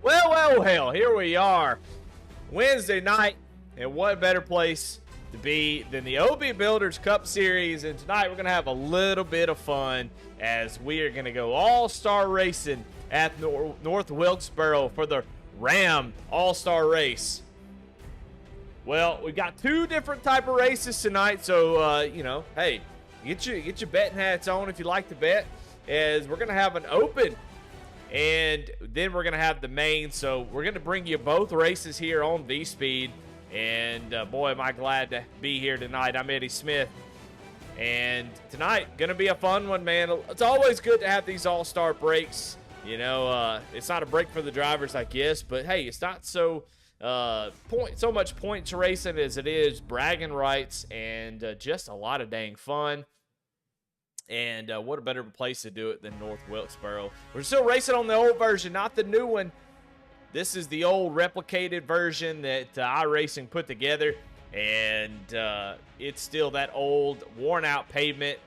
Well, here we are. Wednesday night, and what better place to be than the OB Builders Cup Series. And tonight we're going to have a little bit of fun as we are going to go all-star racing at North Wilkesboro for the Ram All-Star Race. Well, we've got two different type of races tonight, so, hey, get your betting hats on if you like to bet, as we're going to have an open, and then we're going to have the main. So we're going to bring you both races here on V-Speed, and boy, am I glad to be here tonight. I'm Eddie Smith, and tonight, going to be a fun one, man. It's always good to have these all-star breaks. You know, it's not a break for the drivers, I guess, but hey, it's not so much points racing as it is bragging rights, and just a lot of dang fun. And what a better place to do it than North Wilkesboro. We're still racing on the old version, not the new one. This is the old replicated version that iRacing put together, and it's still that old worn out pavement.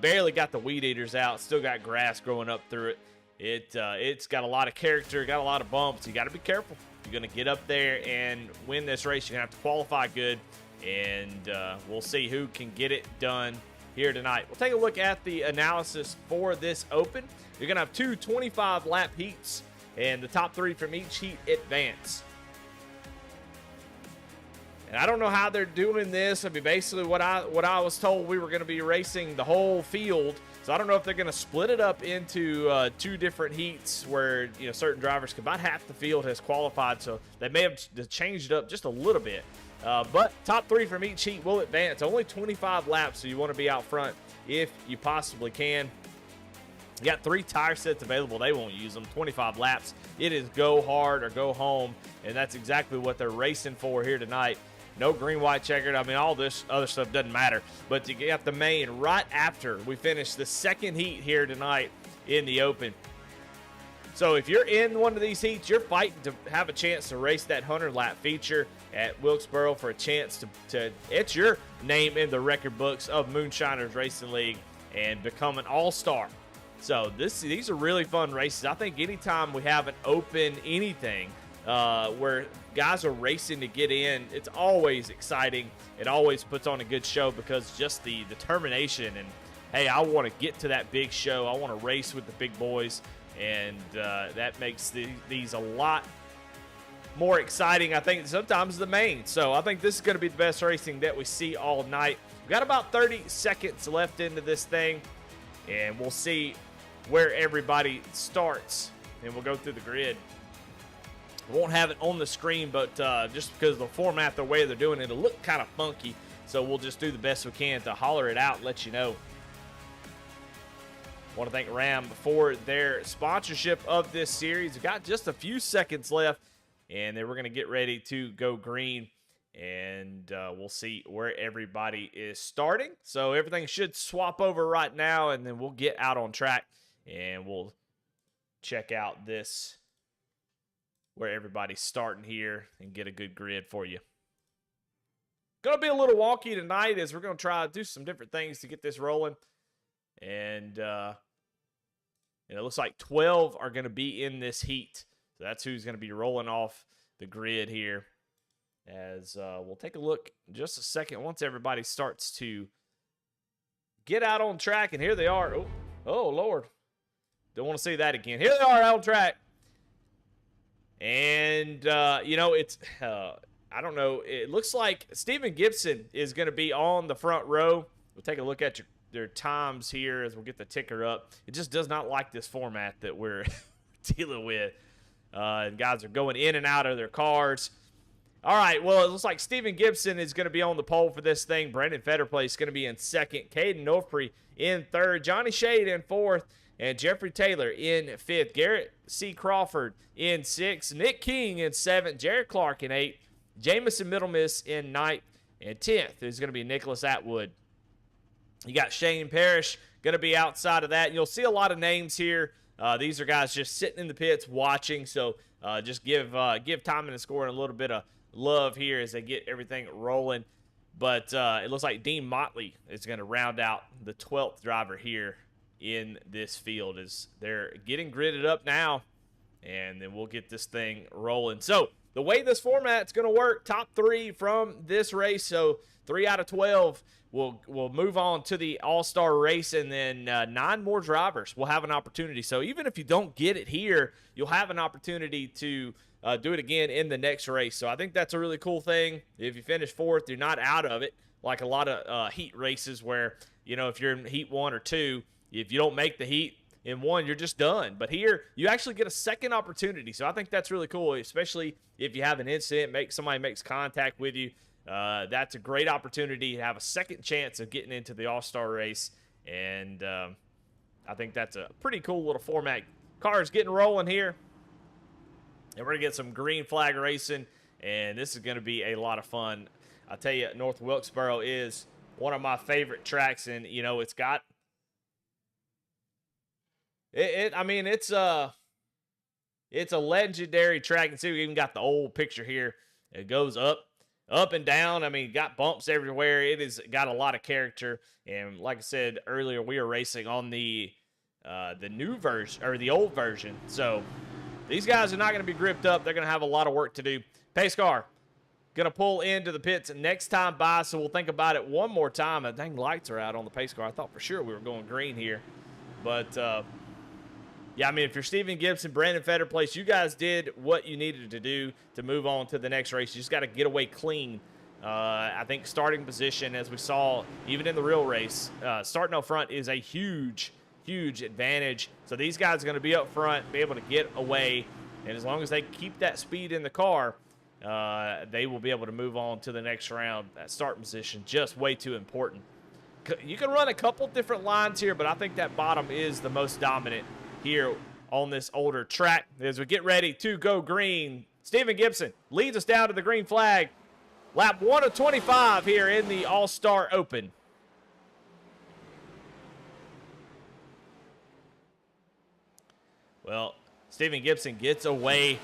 Barely got the weed eaters out, still got grass growing up through it. It's got a lot of character, got a lot of bumps. You got to be careful. You're going to get up there and win this race. You're going to have to qualify good, and we'll see who can get it done here tonight. We'll take a look at the analysis for this open. You're going to have two 25-lap heats, and the top three from each heat advance. And I don't know how they're doing this. I mean, basically what I was told, we were going to be racing the whole field. So I don't know if they're going to split it up into two different heats where, you know, certain drivers, about half the field has qualified. So they may have changed it up just a little bit. But top three from each heat will advance. Only 25 laps, so you want to be out front if you possibly can. You got 3 tire sets available. They won't use them. 25 laps. It is go hard or go home, and that's exactly what they're racing for here tonight. No green, white, checkered. I mean, all this other stuff doesn't matter. But you get the main right after we finish the second heat here tonight in the open. So if you're in one of these heats, you're fighting to have a chance to race that 100-lap feature at Wilkesboro for a chance to etch your name in the record books of Moonshiners Racing League and become an all-star. So these are really fun races. I think anytime we have an open anything where guys are racing to get in, it's always exciting. It always puts on a good show because just the determination and, hey, I want to get to that big show. I want to race with the big boys. And that makes these a lot more exciting, I think, sometimes the main. So I think this is going to be the best racing that we see all night. We've got about 30 seconds left into this thing, and we'll see where everybody starts. And we'll go through the grid. We won't have it on the screen, but just because of the format, the way they're doing it, it'll look kind of funky. So we'll just do the best we can to holler it out and let you know. I want to thank Ram for their sponsorship of this series. We've got just a few seconds left, and then we're going to get ready to go green, and we'll see where everybody is starting. So everything should swap over right now, and then we'll get out on track, and we'll check out this, where everybody's starting here, and get a good grid for you. Going to be a little wonky tonight as we're going to try to do some different things to get this rolling. And it looks like 12 are going to be in this heat. So that's who's going to be rolling off the grid here. As we'll take a look in just a second once everybody starts to get out on track. And here they are. Oh Lord. Don't want to see that again. Here they are out on track. And, it's, I don't know. It looks like Stephen Gibson is going to be on the front row. We'll take a look at their times here as we'll get the ticker up. It just does not like this format that we're dealing with. And guys are going in and out of their cars. All right, well, it looks like Stephen Gibson is going to be on the pole for this thing. Brandon Fetterplay is going to be in second. Caden Norfrey in third. Johnny Shade in fourth. And Jeffrey Taylor in fifth. Garrett C. Crawford in sixth. Nick King in seventh. Jared Clark in eighth. Jamison Middlemiss in ninth. And 10th is going to be Nicholas Atwood. You got Shane Parrish going to be outside of that. And you'll see a lot of names here. These are guys just sitting in the pits watching. So just give Timing and Scoring a little bit of love here as they get everything rolling. But it looks like Dean Motley is going to round out the 12th driver here in this field as they're getting gridded up now. and then we'll get this thing rolling. So the way this format's going to work, top 3 from this race, so 3 out of 12 will move on to the All-Star race, and then 9 more drivers will have an opportunity. So even if you don't get it here, you'll have an opportunity to do it again in the next race. So I think that's a really cool thing. If you finish 4th, you're not out of it, like a lot of heat races where, you know, if you're in heat 1 or 2, if you don't make the heat in 1, you're just done. But here, you actually get a second opportunity. So I think that's really cool, especially if you have an incident, somebody makes contact with you. That's a great opportunity to have a second chance of getting into the All-Star race. And I think that's a pretty cool little format. Cars getting rolling here. And we're going to get some green flag racing. And this is going to be a lot of fun. I'll tell you, North Wilkesboro is one of my favorite tracks. And, you know, it's got... I mean, it's a legendary track. You can see we even got the old picture here. It goes up and down. I mean, got bumps everywhere. It has got a lot of character. And like I said earlier, we are racing on the new version, or the old version. So these guys are not going to be gripped up. They're going to have a lot of work to do. Pace car going to pull into the pits next time by, so we'll think about it one more time. The dang lights are out on the pace car. I thought for sure we were going green here. But, yeah, I mean, if you're Steven Gibson, Brandon Fetterplace, you guys did what you needed to do to move on to the next race. You just got to get away clean. I think starting position, as we saw even in the real race, starting up front is a huge, huge advantage. So these guys are going to be up front, be able to get away, and as long as they keep that speed in the car, they will be able to move on to the next round. That starting position, just way too important. You can run a couple different lines here, but I think that bottom is the most dominant here on this older track. As we get ready to go green, Steven Gibson leads us down to the green flag. Lap 1 of 25 here in the All-Star Open. Well, Steven Gibson gets away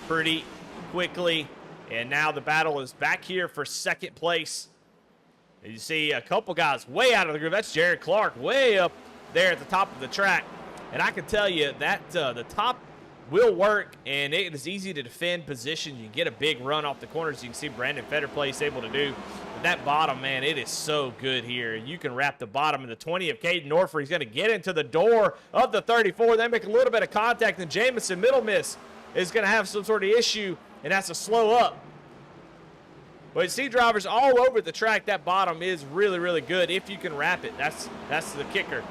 pretty quickly, and now the battle is back here for second place. And you see a couple guys way out of the groove. That's Jared Clark way up there at the top of the track. And I can tell you that the top will work, and it is easy to defend position. You can get a big run off the corners. You can see Brandon Fetterplace able to do. But that bottom, man, it is so good here. You can wrap the bottom in the 20 of Caden Norford. He's going to get into the door of the 34. They make a little bit of contact, and Jamison Middle Miss is going to have some sort of issue, and that's to slow up. But you see drivers all over the track. That bottom is really, really good if you can wrap it. That's the kicker.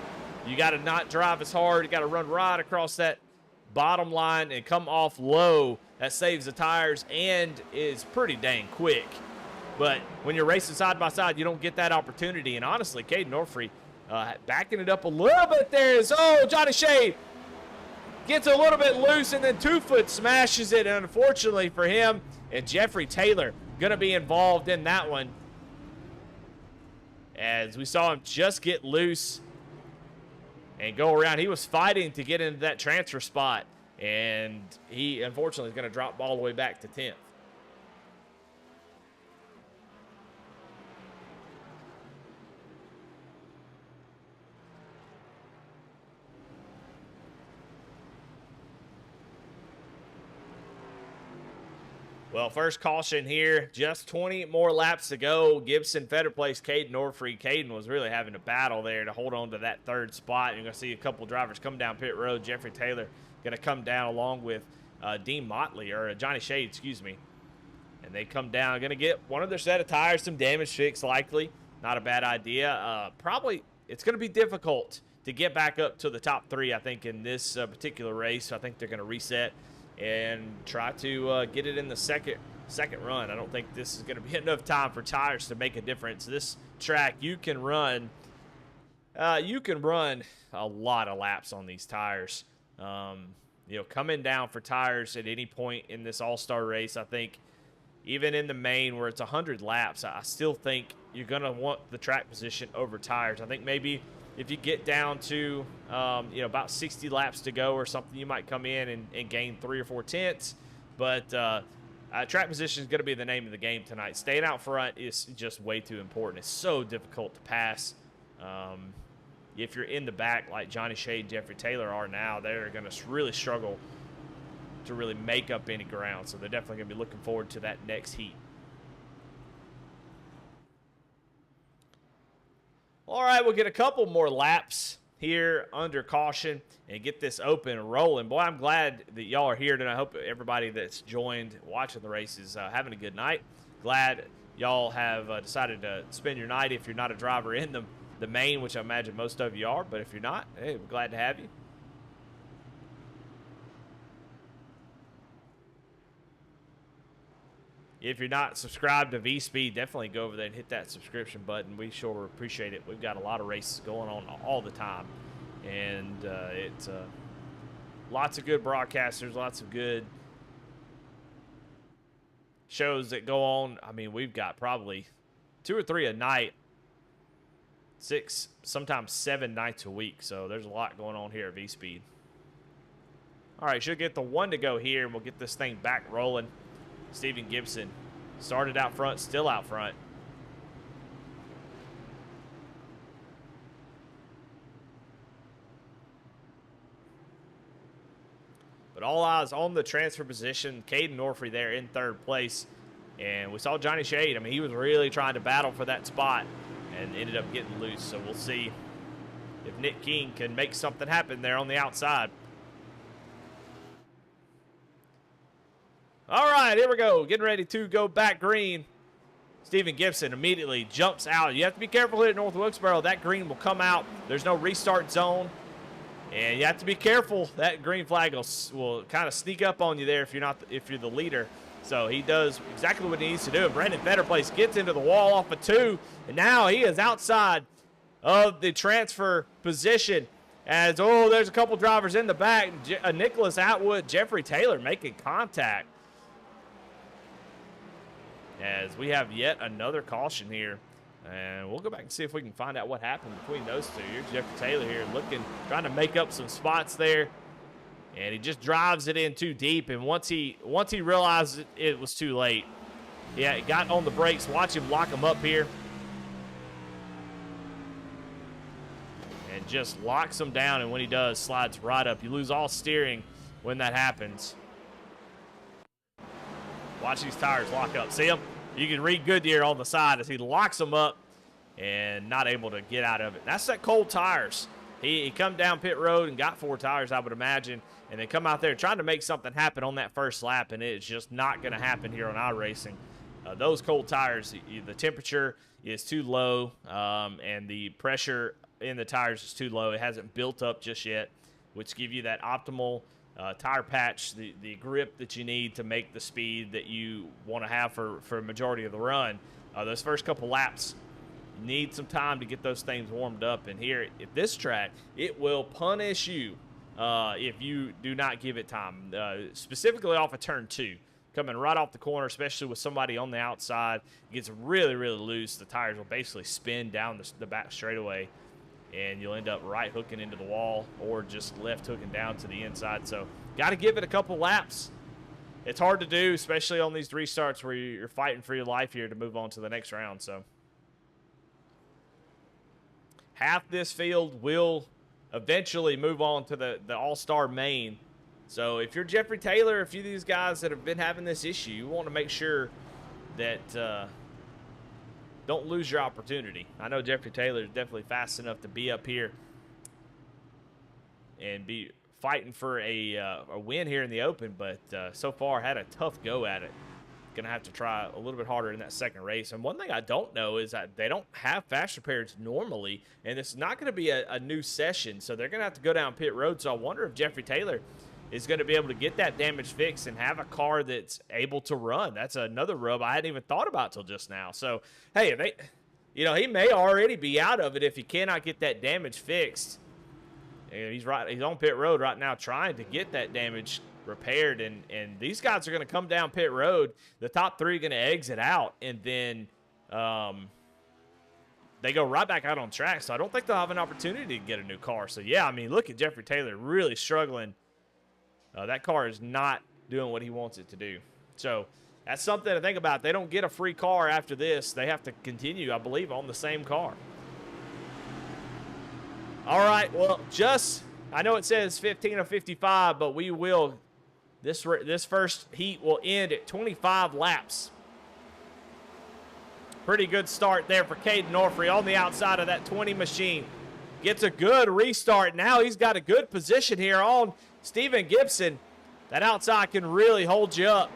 You got to not drive as hard. You got to run right across that bottom line and come off low. That saves the tires and is pretty dang quick. But when you're racing side by side, you don't get that opportunity. And honestly, Caden Norfrey backing it up a little bit there is, Johnny Shea gets a little bit loose and then 2-foot smashes it. And unfortunately for him and Jeffrey Taylor going to be involved in that one, as we saw him just get loose and go around. He was fighting to get into that transfer spot, and he unfortunately is going to drop all the way back to 10th. Well, first caution here, just 20 more laps to go. Gibson, Fetterplace, Caden Norfrey. Caden was really having a battle there to hold on to that third spot. You're going to see a couple drivers come down pit road. Jeffrey Taylor going to come down along with Dean Motley, or Johnny Shade, excuse me. And they come down, going to get one of their set of tires, some damage fixed likely. Not a bad idea. Probably it's going to be difficult to get back up to the top 3, I think, in this particular race. I think they're going to reset and try to get it in the second run. I don't think this is going to be enough time for tires to make a difference. This track, you can run a lot of laps on these tires. Coming down for tires at any point in this all-star race, I think even in the main where it's 100 laps, I still think you're going to want the track position over tires. I think maybe if you get down to, about 60 laps to go or something, you might come in and gain 3 or 4 tenths. But track position is going to be the name of the game tonight. Staying out front is just way too important. It's so difficult to pass. If you're in the back like Johnny Shea and Jeffrey Taylor are now, they're going to really struggle to really make up any ground. So they're definitely going to be looking forward to that next heat. All right, we'll get a couple more laps here under caution and get this open and rolling. Boy, I'm glad that y'all are here tonight. I hope everybody that's joined watching the race is having a good night. Glad y'all have decided to spend your night if you're not a driver in the main, which I imagine most of you are. But if you're not, hey, we're glad to have you. If you're not subscribed to V-Speed, definitely go over there and hit that subscription button. We sure appreciate it. We've got a lot of races going on all the time. And it's lots of good broadcasters, lots of good shows that go on. I mean, we've got probably 2 or 3 a night, 6, sometimes 7 nights a week. So there's a lot going on here at V-Speed. All right, should get the 1 to go here, and we'll get this thing back rolling. Steven Gibson started out front, still out front. But all eyes on the transfer position. Caden Norfrey there in 3rd place. And we saw Johnny Shade. I mean, he was really trying to battle for that spot and ended up getting loose. So we'll see if Nick King can make something happen there on the outside. All right, here we go. Getting ready to go back green. Steven Gibson immediately jumps out. You have to be careful here at North Wilkesboro. That green will come out. There's no restart zone. And you have to be careful. That green flag will kind of sneak up on you there if you're the leader. So he does exactly what he needs to do. Brandon Fetterplace gets into the wall off of 2. And now he is outside of the transfer position. As, there's a couple drivers in the back. Nicholas Atwood, Jeffrey Taylor making contact. As we have yet another caution here. And we'll go back and see if we can find out what happened between those two. Here's Jeffrey Taylor here trying to make up some spots there. And he just drives it in too deep. And once he realized it was too late, yeah, he got on the brakes. Watch him lock him up here. And just locks him down. And when he does, slides right up. You lose all steering when that happens. Watch these tires lock up. See them? You can read Goodyear on the side as he locks them up and not able to get out of it. That's that cold tires. He come down pit road and got 4 tires, I would imagine, and then come out there trying to make something happen on that first lap, and it's just not going to happen here on iRacing. Those cold tires, the temperature is too low, and the pressure in the tires is too low. It hasn't built up just yet, which give you that optimal tire patch, the grip that you need to make the speed that you want to have for a majority of the run. Those first couple laps, you need some time to get those things warmed up. And here at this track, it will punish you if you do not give it time, specifically off of turn 2. Coming right off the corner, especially with somebody on the outside, it gets really, really loose. The tires will basically spin down the back straightaway, and you'll end up right hooking into the wall or just left hooking down to the inside. So got to give it a couple laps. It's hard to do, especially on these restarts where you're fighting for your life here to move on to the next round. So half this field will eventually move on to the All-Star main. So if you're Jeffrey Taylor, a few of these guys that have been having this issue, you want to make sure that don't lose your opportunity. I know Jeffrey Taylor is definitely fast enough to be up here and be fighting for a win here in the Open, but so far had a tough go at it. Going to have to try a little bit harder in that second race. And one thing I don't know is that they don't have fast repairs normally, and it's not going to be a new session, so they're going to have to go down pit road. So I wonder if Jeffrey Taylor is going to be able to get that damage fixed and have a car that's able to run. That's another rub I hadn't even thought about till just now. So, hey, if they, he may already be out of it if he cannot get that damage fixed. And he's on pit road right now trying to get that damage repaired, and these guys are going to come down pit road. The top 3 are going to exit out, and then they go right back out on track. So I don't think they'll have an opportunity to get a new car. So, yeah, I mean, look at Jeffrey Taylor really struggling. That car is not doing what he wants it to do. So that's something to think about. They don't get a free car after this. They have to continue, I believe, on the same car. All right, well, I know it says 15 of 55, but we will This first heat will end at 25 laps. Pretty good start there for Caden Norfree on the outside of that 20 machine. Gets a good restart. Now he's got a good position here on Stephen Gibson. That outside can really hold you up.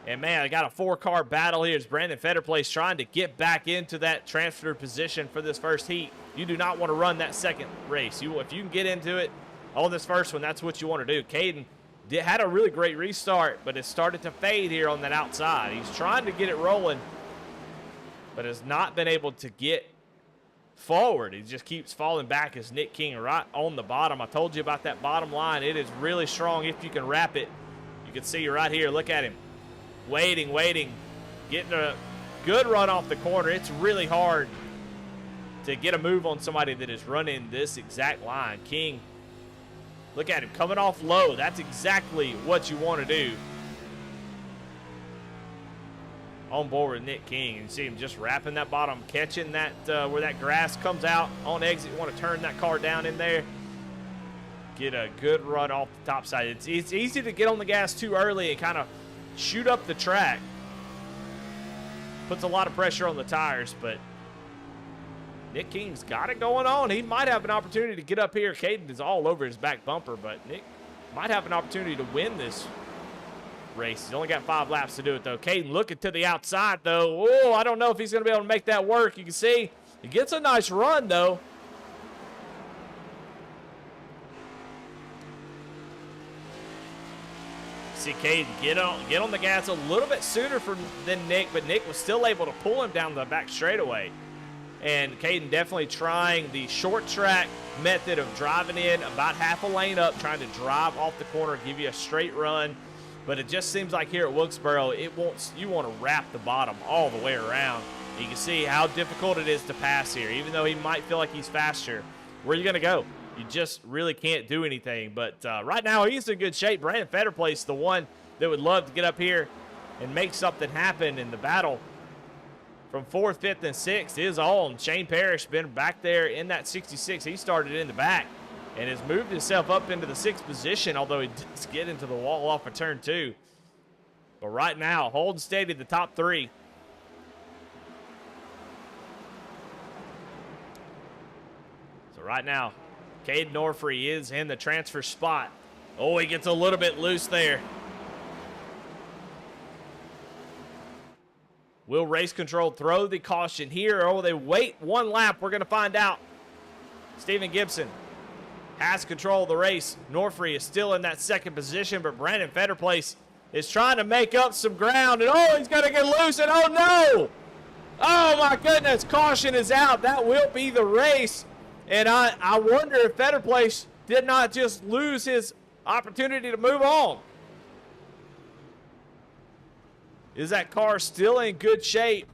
And, man, I got a four-car battle here as Brandon Fetterplace trying to get back into that transfer position for this first heat. You do not want to run that second race. If you can get into it on this first one, that's what you want to do. Caden had a really great restart, but it started to fade here on that outside. He's trying to get it rolling, but has not been able to get forward. He just keeps falling back as Nick King right on the bottom. I told you about that bottom line. It is really strong if you can wrap it. You can see right here. Look at him. Waiting. Getting a good run off the corner. It's really hard to get a move on somebody that is running this exact line. King, look at him coming off low. That's exactly what you want to do. On board with Nick King. And see him just wrapping that bottom, catching that where that grass comes out on exit. You want to turn that car down in there. Get a good run off the top side. It's easy to get on the gas too early and kind of shoot up the track. Puts a lot of pressure on the tires, but Nick King's got it going on. He might have an opportunity to get up here. Caden is all over his back bumper, but Nick might have an opportunity to win this race. He's only got 5 laps to do it, though. Caden looking to the outside, though. Oh, I don't know if he's going to be able to make that work. You can see he gets a nice run, though. See Caden get on the gas a little bit sooner than Nick, but Nick was still able to pull him down the back straightaway. And Caden definitely trying the short track method of driving in about half a lane up, trying to drive off the corner, give you a straight run. But it just seems like here at Wilkesboro, you want to wrap the bottom all the way around. You can see how difficult it is to pass here. Even though he might feel like he's faster, where are you going to go? You just really can't do anything. But right now, he's in good shape. Brandon Fetterplace, the one that would love to get up here and make something happen in the battle. From 4th, 5th, and 6th is on. Shane Parrish been back there in that 66. He started in the back and has moved himself up into the 6th position, although he does get into the wall off of turn 2. But right now, holding steady the top 3. So right now, Caden Norfree is in the transfer spot. Oh, he gets a little bit loose there. Will race control throw the caution here, or will they wait one lap? We're going to find out. Stephen Gibson has control of the race. Norfree is still in that 2nd position, but Brandon Fetterplace is trying to make up some ground. And, oh, he's going to get loose, and, oh, no. Oh, my goodness, caution is out. That will be the race. And I wonder if Fetterplace did not just lose his opportunity to move on. Is that car still in good shape?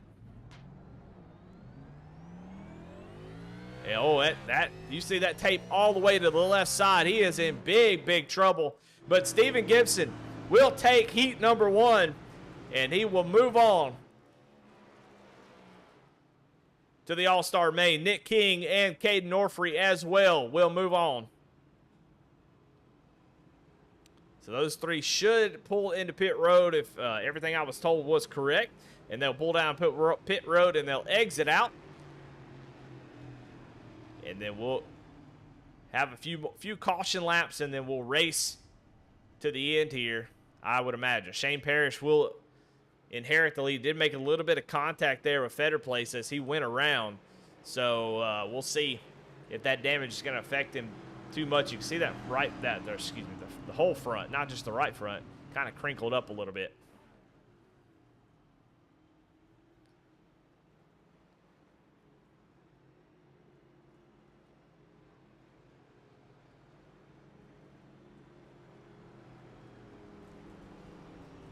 Yeah, oh, that you see that tape all the way to the left side. He is in big trouble. But Stephen Gibson will take heat number 1, and he will move on to the All-Star main. Nick King and Caden Norfree as well will move on. So those 3 should pull into pit road if everything I was told was correct. And they'll pull down pit road and they'll exit out. And then we'll have a few caution laps and then we'll race to the end here, I would imagine. Shane Parrish will inherit the lead. Did make a little bit of contact there with Fetterplace as he went around. So we'll see if that damage is going to affect him too much. You can see that the whole front, not just the right front, kind of crinkled up a little bit.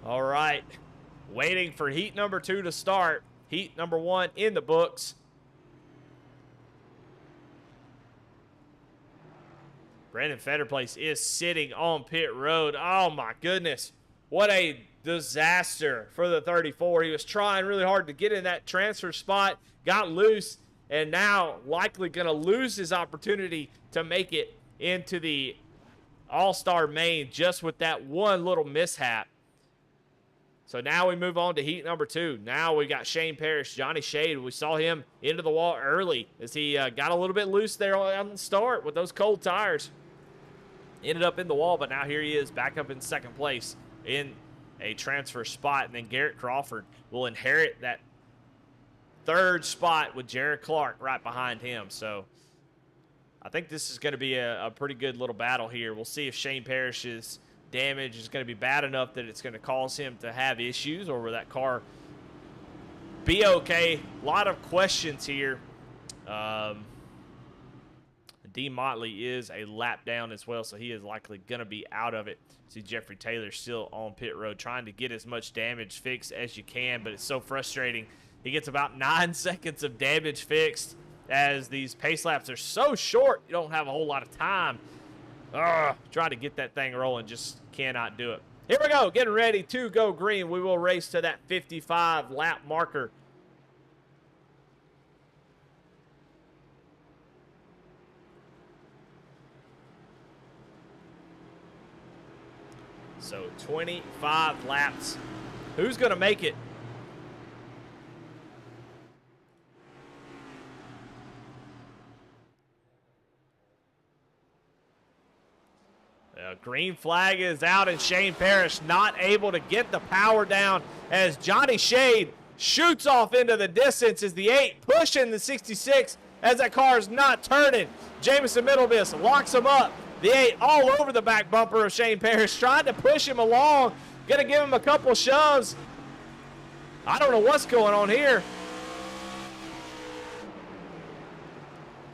All right, waiting for heat number 2 to start. Heat number 1 in the books. Brandon Fetterplace is sitting on pit road. Oh, my goodness. What a disaster for the 34. He was trying really hard to get in that transfer spot, got loose, and now likely going to lose his opportunity to make it into the all-star main just with that one little mishap. So now we move on to heat number 2. Now we got Shane Parrish, Johnny Shade. We saw him into the wall early as he got a little bit loose there on the start with those cold tires. Ended up in the wall, but now here he is back up in second place in a transfer spot. And then Garrett Crawford will inherit that third spot with Jared Clark right behind him. So I think this is going to be a pretty good little battle here. We'll see if Shane Parrish's damage is going to be bad enough that it's going to cause him to have issues, or will that car be okay? A lot of questions here. Dean Motley is a lap down as well, so he is likely going to be out of it. See Jeffrey Taylor still on pit road trying to get as much damage fixed as you can, but it's so frustrating. He gets about 9 seconds of damage fixed as these pace laps are so short. You don't have a whole lot of time. Trying to get that thing rolling, just cannot do it. Here we go, getting ready to go green. We will race to that 55 lap marker. So 25 laps. Who's going to make it? Green flag is out, and Shane Parrish not able to get the power down as Johnny Shade shoots off into the distance as the 8 pushing the 66 as that car is not turning. Jamison Middlemiss locks him up. The 8 all over the back bumper of Shane Parrish, trying to push him along. Going to give him a couple shoves. I don't know what's going on here.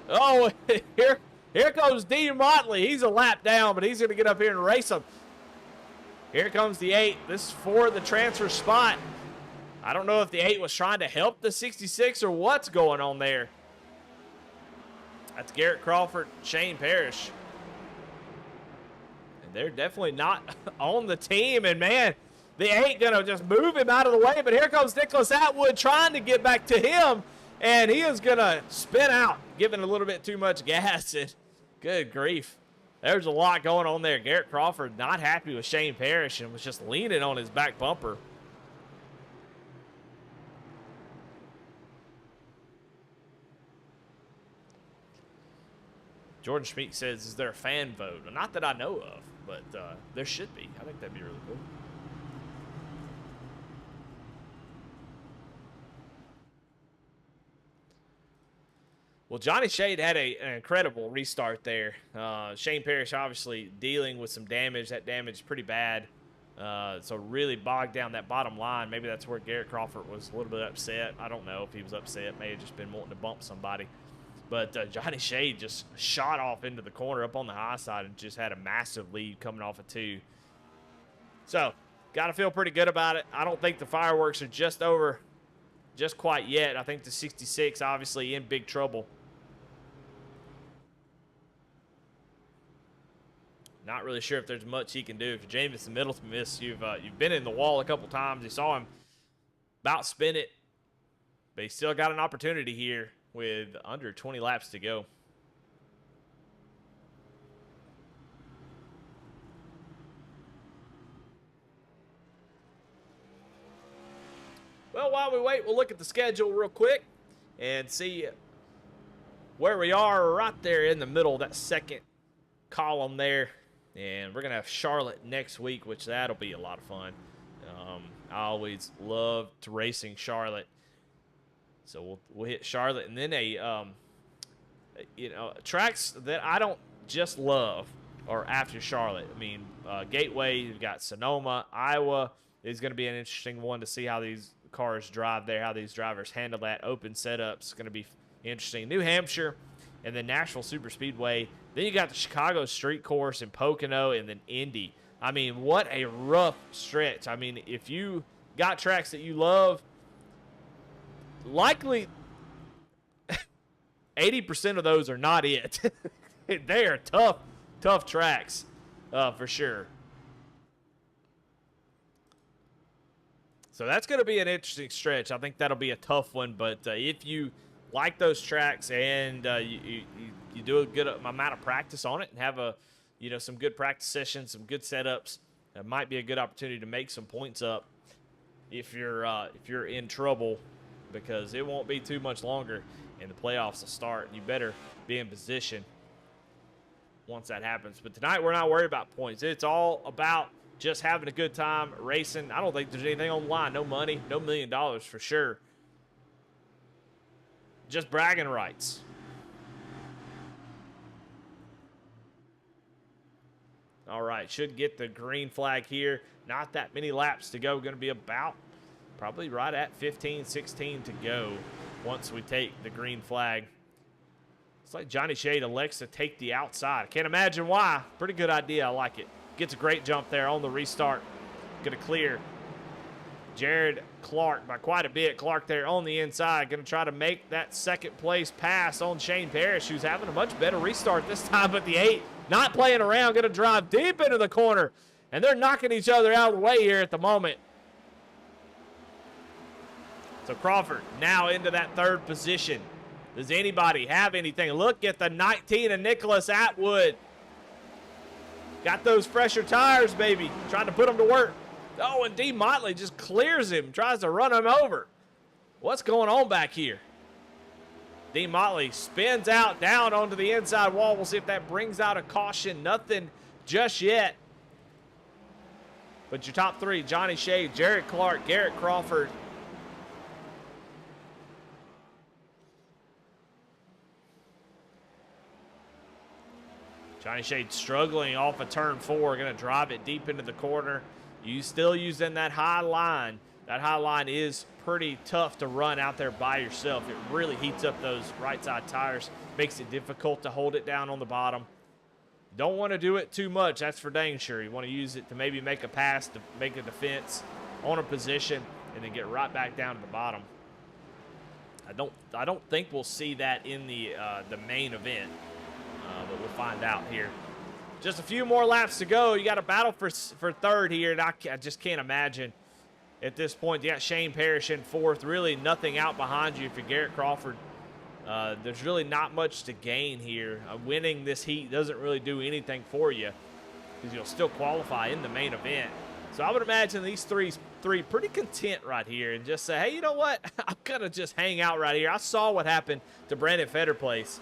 Oh, Here comes Dean Motley. He's a lap down, but he's going to get up here and race him. Here comes the 8. This is for the transfer spot. I don't know if the 8 was trying to help the 66 or what's going on there. That's Garrett Crawford, Shane Parrish. And they're definitely not on the team. And, man, the 8 going to just move him out of the way. But here comes Nicholas Atwood trying to get back to him. And he is going to spin out, giving a little bit too much gas. And good grief. There's a lot going on there. Garrett Crawford not happy with Shane Parrish and was just leaning on his back bumper. Jordan Schmeek says, is there a fan vote? Not that I know of, but there should be. I think that'd be really cool. Well, Johnny Shade had an incredible restart there. Shane Parrish obviously dealing with some damage. That damage is pretty bad. So really bogged down that bottom line. Maybe that's where Garrett Crawford was a little bit upset. I don't know if he was upset. May have just been wanting to bump somebody. But Johnny Shade just shot off into the corner up on the high side and just had a massive lead coming off of 2. So, got to feel pretty good about it. I don't think the fireworks are just over just quite yet. I think the 66 obviously in big trouble. Not really sure if there's much he can do. If Jamison Middlemiss, you've been in the wall a couple times. You saw him about spin it, but he still got an opportunity here with under 20 laps to go. Well, while we wait, we'll look at the schedule real quick and see where we are right there in the middle of that second column there. And we're going to have Charlotte next week, which that'll be a lot of fun. I always loved racing Charlotte. So we'll hit Charlotte. And then tracks that I don't just love are after Charlotte. I mean, Gateway, you've got Sonoma. Iowa is going to be an interesting one to see how these cars drive there, how these drivers handle that. Open setup's going to be interesting. New Hampshire, and then Nashville Superspeedway. Then you got the Chicago Street Course in Pocono, and then Indy. I mean, what a rough stretch. I mean, if you got tracks that you love, likely 80% of those are not it. They are tough tracks for sure. So that's going to be an interesting stretch. I think that'll be a tough one, but if you like those tracks and you do a good amount of practice on it and have a some good practice sessions, some good setups. It might be a good opportunity to make some points up if you're in trouble, because it won't be too much longer and the playoffs will start. You better be in position once that happens. But tonight we're not worried about points. It's all about just having a good time racing. I don't think there's anything on the line. No money, no $1 million for sure. Just bragging rights. All right, should get the green flag here. Not that many laps to go. Going to be about probably right at 15, 16 to go once we take the green flag. It's like Johnny Shade elects to take the outside. I can't imagine why. Pretty good idea. I like it. Gets a great jump there on the restart. Going to clear Jared Clark by quite a bit. Clark there on the inside. Going to try to make that second place pass on Shane Parrish, who's having a much better restart this time, but the 8 not playing around. Going to drive deep into the corner, and they're knocking each other out of the way here at the moment. So Crawford now into that third position. Does anybody have anything? Look at the 19 of Nicholas Atwood. Got those fresher tires, baby. Trying to put them to work. Oh, and D. Motley just clears him. Tries to run him over. What's going on back here? D. Motley spins out down onto the inside wall. We'll see if that brings out a caution. Nothing just yet. But your top three, Johnny Shea, Jared Clark, Garrett Crawford. Johnny Shade struggling off of turn 4, going to drive it deep into the corner. You still using that high line. That high line is pretty tough to run out there by yourself. It really heats up those right side tires, makes it difficult to hold it down on the bottom. Don't want to do it too much, that's for dang sure. You want to use it to maybe make a pass, to make a defense on a position, and then get right back down to the bottom. I don't think we'll see that in the main event. But we'll find out here. Just a few more laps to go. You got a battle for third here, and I just can't imagine at this point. You got Shane Parrish in fourth. Really nothing out behind you if you're Garrett Crawford. There's really not much to gain here. Winning this heat doesn't really do anything for you because you'll still qualify in the main event. So I would imagine these three pretty content right here and just say, hey, you know what? I'm going to just hang out right here. I saw what happened to Brandon Fetterplace.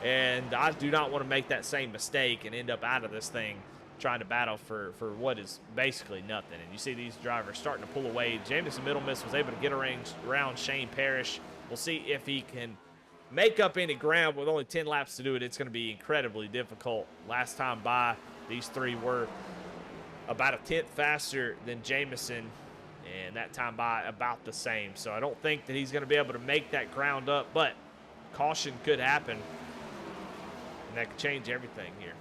And I do not want to make that same mistake and end up out of this thing trying to battle for what is basically nothing. And you see these drivers starting to pull away. Jamison Middle Miss was able to get around Shane Parrish. We'll see if he can make up any ground with only 10 laps to do it. It's going to be incredibly difficult. Last time by, these three were about a tenth faster than Jamison, and that time by about the same. So I don't think that he's going to be able to make that ground up, but caution could happen. And that could change everything here.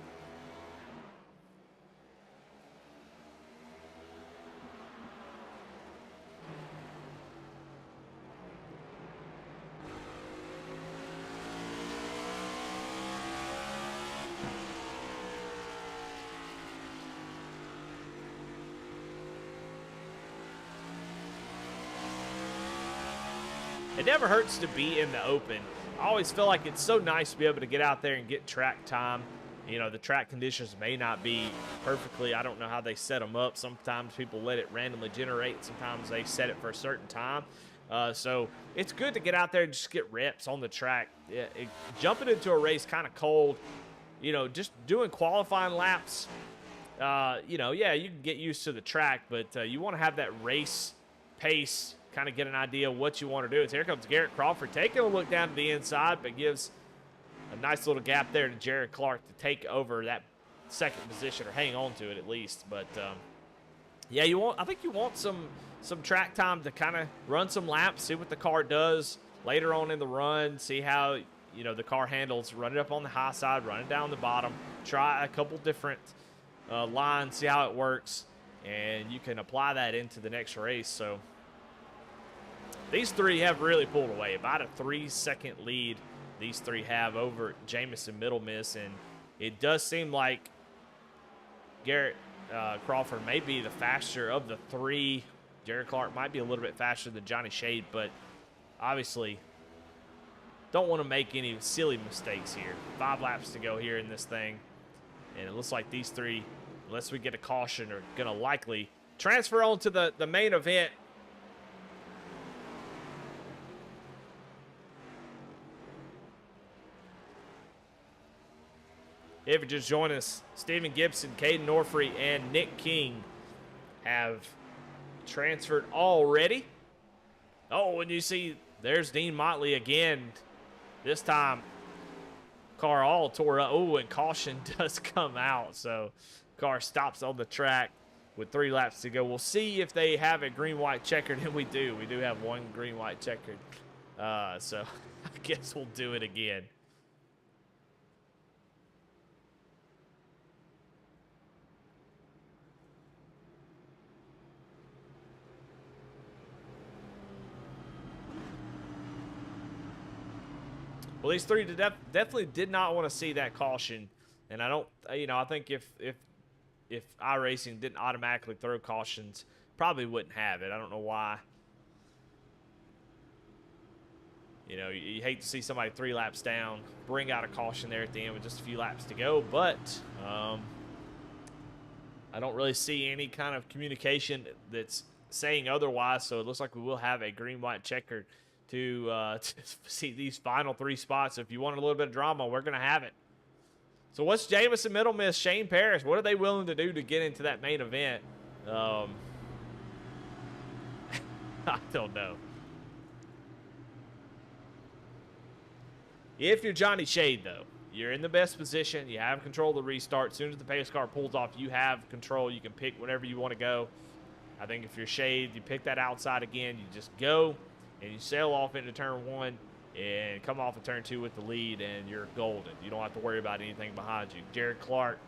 It never hurts to be in the open. I always feel like it's so nice to be able to get out there and get track time. You know, the track conditions may not be perfectly. I don't know how they set them up. Sometimes people let it randomly generate. Sometimes they set it for a certain time. So it's good to get out there and just get reps on the track. Jumping into a race kind of cold, you know, just doing qualifying laps, you know, yeah, you can get used to the track, but you want to have that race pace, kind of get an idea of what you want to do. Here comes Garrett Crawford taking a look down to the inside, but gives a nice little gap there to Jared Clark to take over that second position, or hang on to it at least. But yeah, I think you want some track time to kind of run some laps, see what the car does later on in the run, see how, you know, the car handles, run it up on the high side, run it down the bottom, try a couple different lines, see how it works, and you can apply that into the next race. So these three have really pulled away. About a 3-second lead these three have over Jamison Middle Miss, and it does seem like Garrett Crawford may be the faster of the three. Jared Clark might be a little bit faster than Johnny Shade, but obviously don't want to make any silly mistakes here. 5 laps to go here in this thing, And it looks like these three, unless we get a caution, are going to likely transfer on to the main event. If you're just joining us, Stephen Gibson, Caden Norfrey, and Nick King have transferred already. Oh, and you see there's Dean Motley again. This time, car all tore up. Oh, and caution does come out. So car stops on the track with 3 laps to go. We'll see if they have a green-white checkered, and we do. We do have one green-white checkered. So I guess we'll do it again. Well, these three definitely did not want to see that caution, and I don't, I think if iRacing didn't automatically throw cautions, probably wouldn't have it. I don't know why. You hate to see somebody 3 laps down, bring out a caution there at the end with just a few laps to go, but I don't really see any kind of communication that's saying otherwise, so it looks like we will have a green-white checker to see these final 3 spots. If you want a little bit of drama, we're going to have it. So what's Jamison Middle Miss, Shane Parrish? What are they willing to do to get into that main event? I don't know. If you're Johnny Shade, though, you're in the best position. You have control of the restart. As soon as the pace car pulls off, you have control. You can pick whatever you want to go. I think if you're Shade, you pick that outside again. You just go, and you sail off into turn 1 and come off of turn 2 with the lead, and you're golden. You don't have to worry about anything behind you. Jared Clark,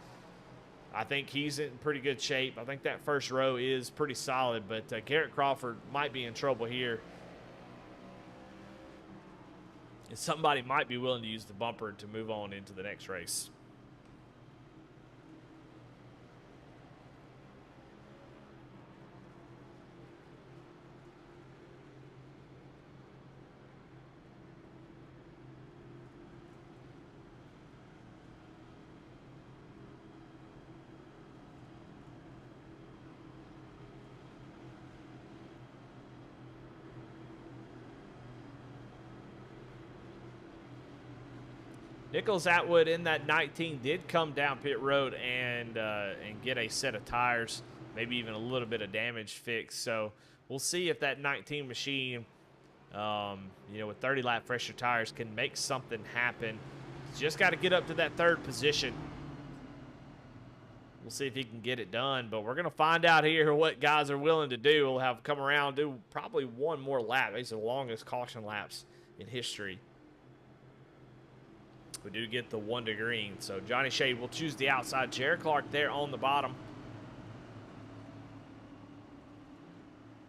I think he's in pretty good shape. I think that first row is pretty solid, but Garrett Crawford might be in trouble here. And somebody might be willing to use the bumper to move on into the next race. Nicholas Atwood in that 19 did come down pit road and get a set of tires, maybe even a little bit of damage fixed. So we'll see if that 19 machine, with 30-lap fresher tires can make something happen. Just got to get up to that 3rd position. We'll see if he can get it done, but we're going to find out here what guys are willing to do. We'll have come around, do probably one more lap. These are the longest caution laps in history. We do get the 1 to green. So Johnny Shade will choose the outside. Jared Clark there on the bottom.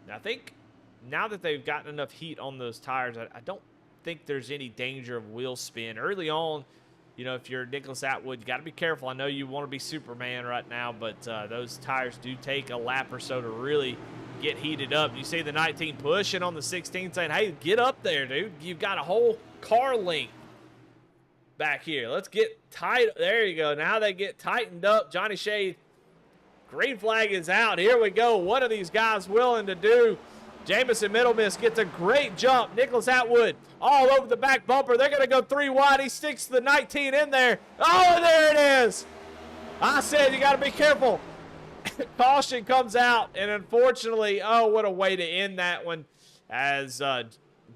Now I think now that they've gotten enough heat on those tires, I don't think there's any danger of wheel spin. Early on, if you're Nicholas Atwood, you got to be careful. I know you want to be Superman right now, but those tires do take a lap or so to really get heated up. You see the 19 pushing on the 16 saying, hey, get up there, dude. You've got a whole car length back here. Let's get tight. There you go. Now they get tightened up. Johnny Shade, green flag is out. Here we go. What are these guys willing to do? Jamison Middle Miss gets a great jump. Nicholas Atwood all over the back bumper. They're going to go 3 wide. He sticks the 19 in there. Oh, there it is. I said you got to be careful. Caution comes out, and unfortunately, oh, what a way to end that one, as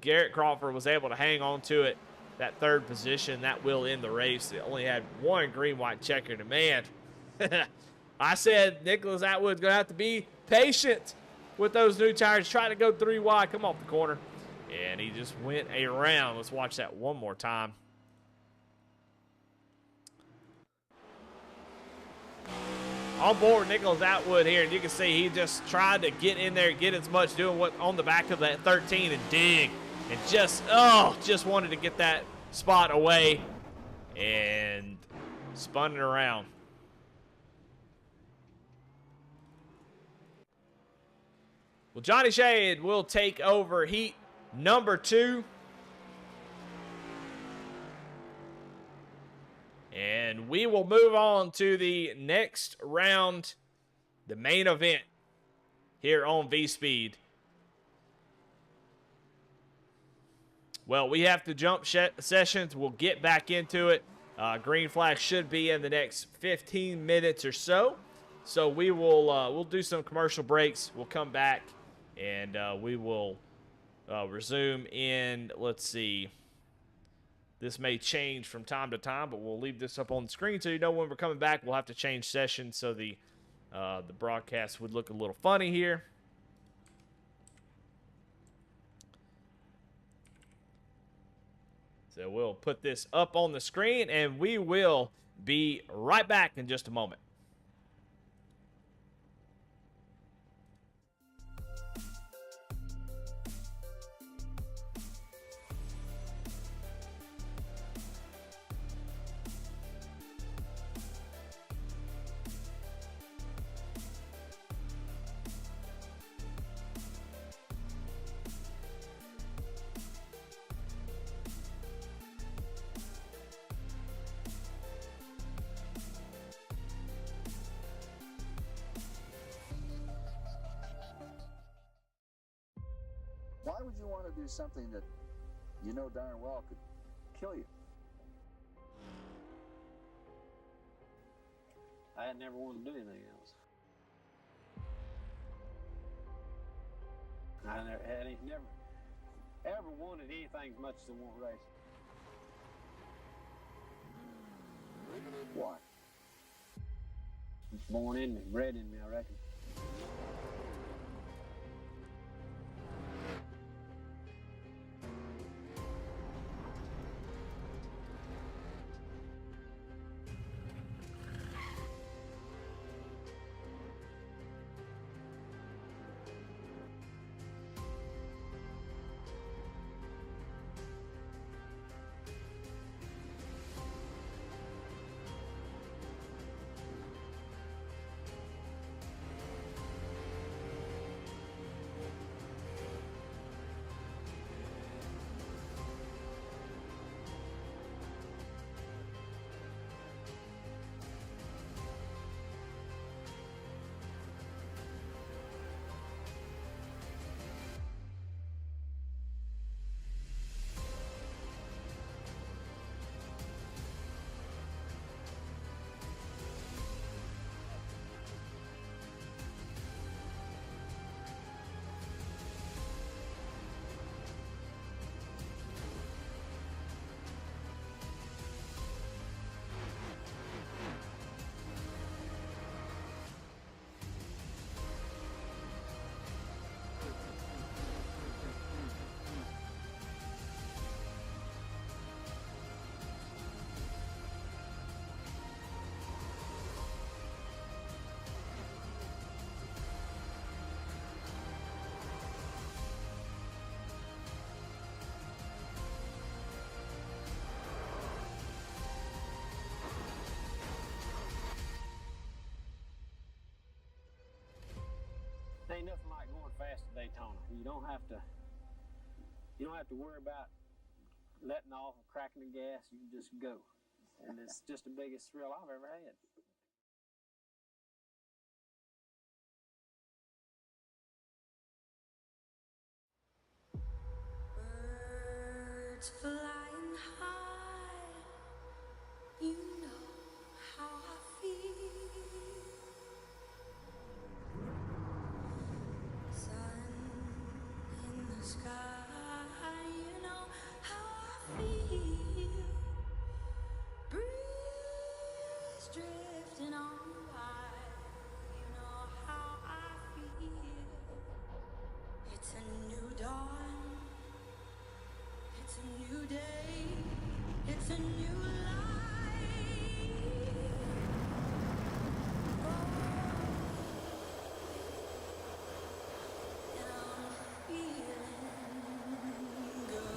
Garrett Crawford was able to hang on to it. That 3rd position, that will end the race. They only had 1 green-white checker, and man, I said Nicholas Atwood's going to have to be patient with those new tires. Try to go 3 wide, come off the corner, and he just went around. Let's watch that one more time. On board Nicholas Atwood here, and you can see he just tried to get in there, get as much, doing what on the back of that 13 and dig. And just wanted to get that spot away and spun it around. Well, Johnny Shade will take over heat number 2. And we will move on to the next round, the main event here on V-Speed. Well, we have to jump sessions. We'll get back into it. Green flag should be in the next 15 minutes or so. So we will we'll do some commercial breaks. We'll come back and we will resume in, let's see. This may change from time to time, but we'll leave this up on the screen so you know when we're coming back. We'll have to change sessions so the broadcast would look a little funny here. So we'll put this up on the screen, and we will be right back in just a moment. Why would you want to do something that you know darn well could kill you? I had never wanted to do anything else. I never ever wanted anything as much as I want racing. Why? It's born in me, bred in me, I reckon. Ain't nothing like going fast at Daytona. You don't have to worry about letting off or cracking the gas. You can just go. And it's just the biggest thrill I've ever had. Birds flying high, you know how I feel. Sun in the sky, you know how I feel. Breeze drifting on by, you know how I feel. It's a new dawn, it's a new day, it's a new life. And I'm feeling good.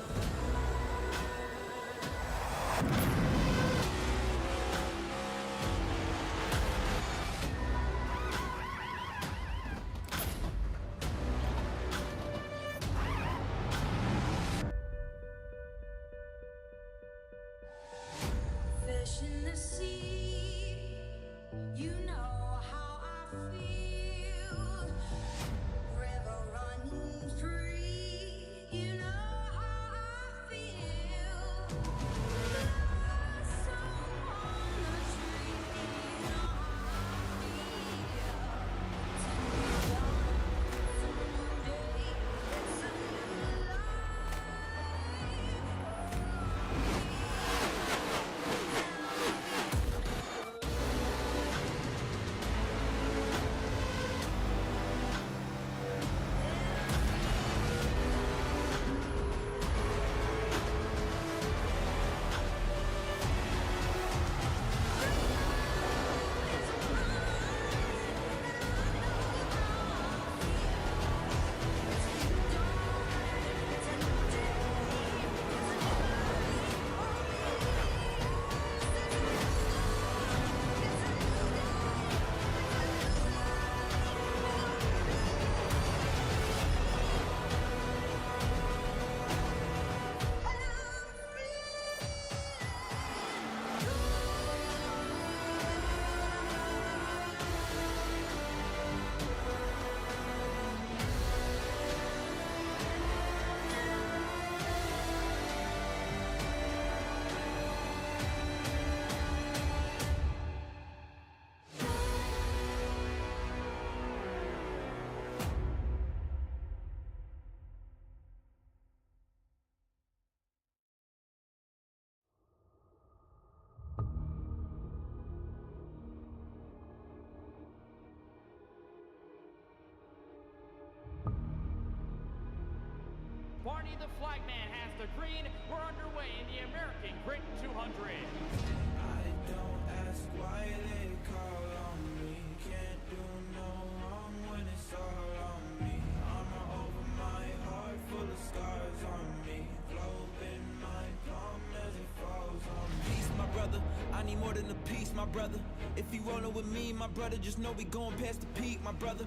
Marty the Flagman has the green. We're underway in the American Grit 200. I don't ask why they call on me. Can't do no wrong when it's all on me. Armor over my heart, full of scars on me. Globe in my palm as it falls on me. Peace, my brother. I need more than a piece, my brother. If you rollin' with me, my brother, just know we going past the peak, my brother.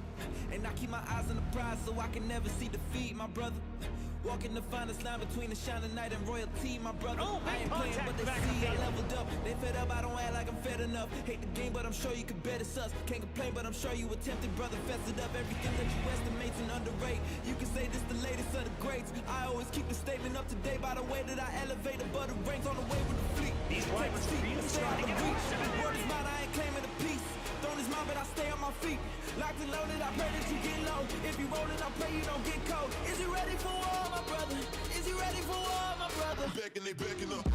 And I keep my eyes on the prize so I can never see defeat, my brother. Walking the finest line between the shining night and royalty, my brother. I ain't playing, but they see I leveled up. They fed up, I don't act like I'm fed enough. Hate the game, but I'm sure you could bet it's us. Can't complain, but I'm sure you attempted, brother. Fested up everything that you estimate and underrate. You can say this the latest of the greats. I always keep the statement up to date by the way that I elevate above the ranks on the way with the fleet. These drivers are really starting to get reach. The word is mine, I ain't claiming a piece. Throne is mine, but I stay on my feet. Locked and loaded, I pray that you get low. If you rollin', I pray you don't get cold. Is he ready for war, my brother? Is he ready for war, my brother? They backing up.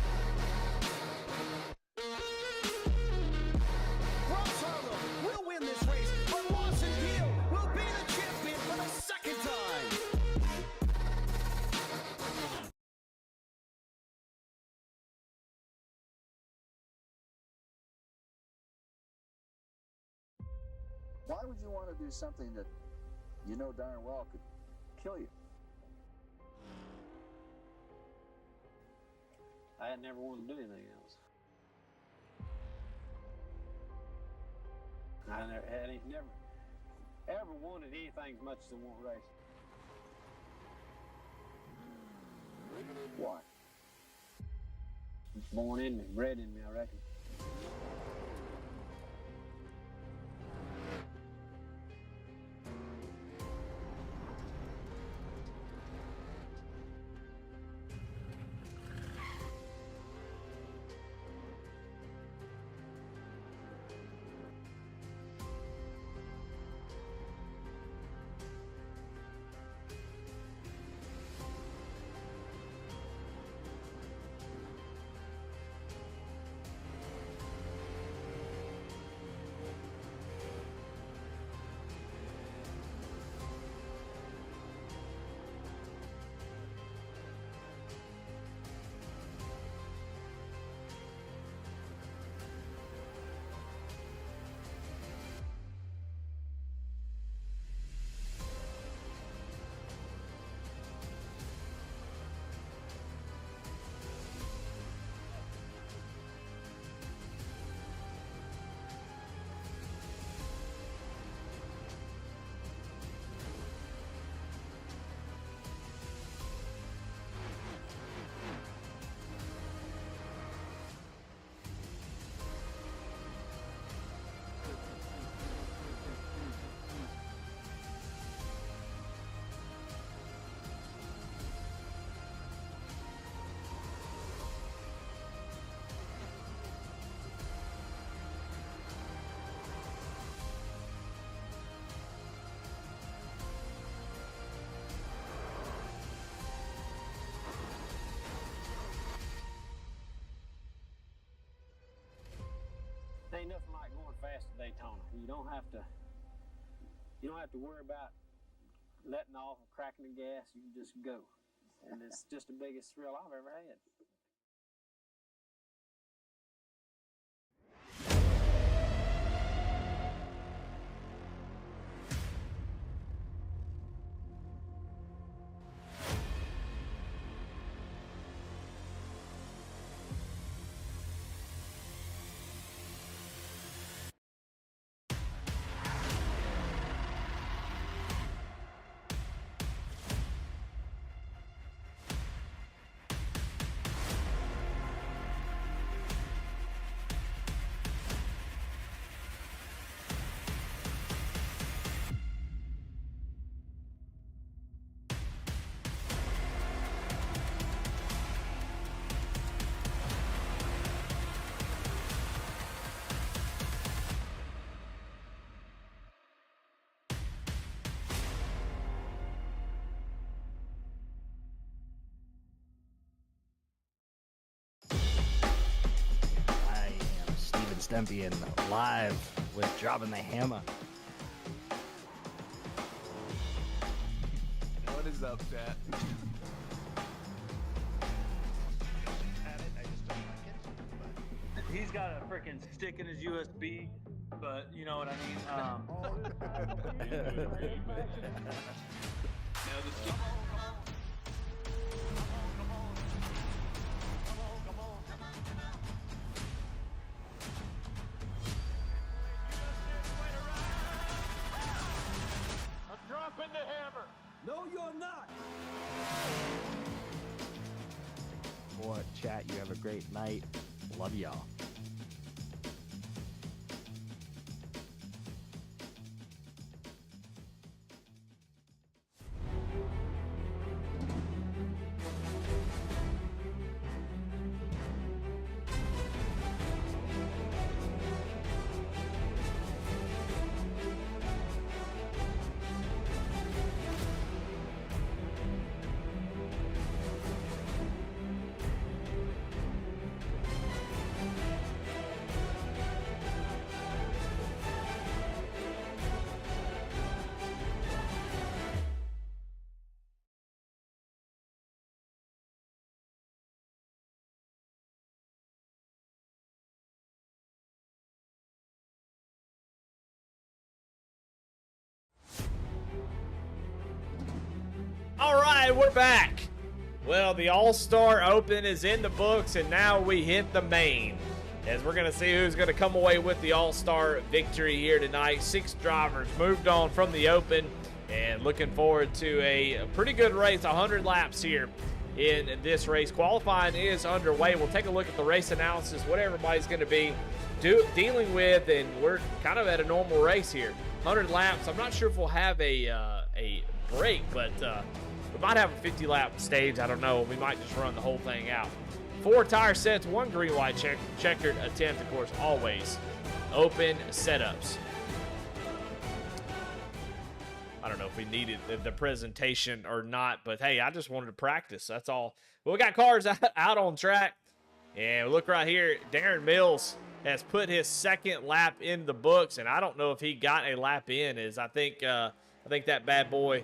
Ross Harlow will win this race, but Lawson Hill will be the champion for the second time. Why would you want to do something that you know darn well could kill you? I had never wanted to do anything else. I never ever wanted anything as much as I want racing. Why? It's born in me, bred in me, I reckon. Ain't nothing like going fast at Daytona. You don't have to worry about letting off or cracking the gas. You can just go. And it's just the biggest thrill I've ever had. Stempian live with Dropping the Hammer. What is up, chat? he's got a freaking stick in his USB, but you know what I mean. I'm dropping the hammer. No, you're not. What, chat? You have a great night. Love y'all. All right, we're back. Well, the All-Star Open is in the books, and now we hit the main, as we're going to see who's going to come away with the All-Star victory here tonight. 6 drivers moved on from the Open, and looking forward to a pretty good race, 100 laps here in this race. Qualifying is underway. We'll take a look at the race analysis, what everybody's going to be dealing with, and we're kind of at a normal race here. 100 laps. I'm not sure if we'll have a break, but we might have a 50-lap stage. I don't know. We might just run the whole thing out. 4 tire sets, 1 green-white checkered attempt, of course, always open setups. I don't know if we needed the presentation or not, but hey, I just wanted to practice. That's all. Well, we got cars out on track, and look right here. Darren Mills has put his 2nd lap in the books, and I don't know if he got a lap in. As I think that bad boy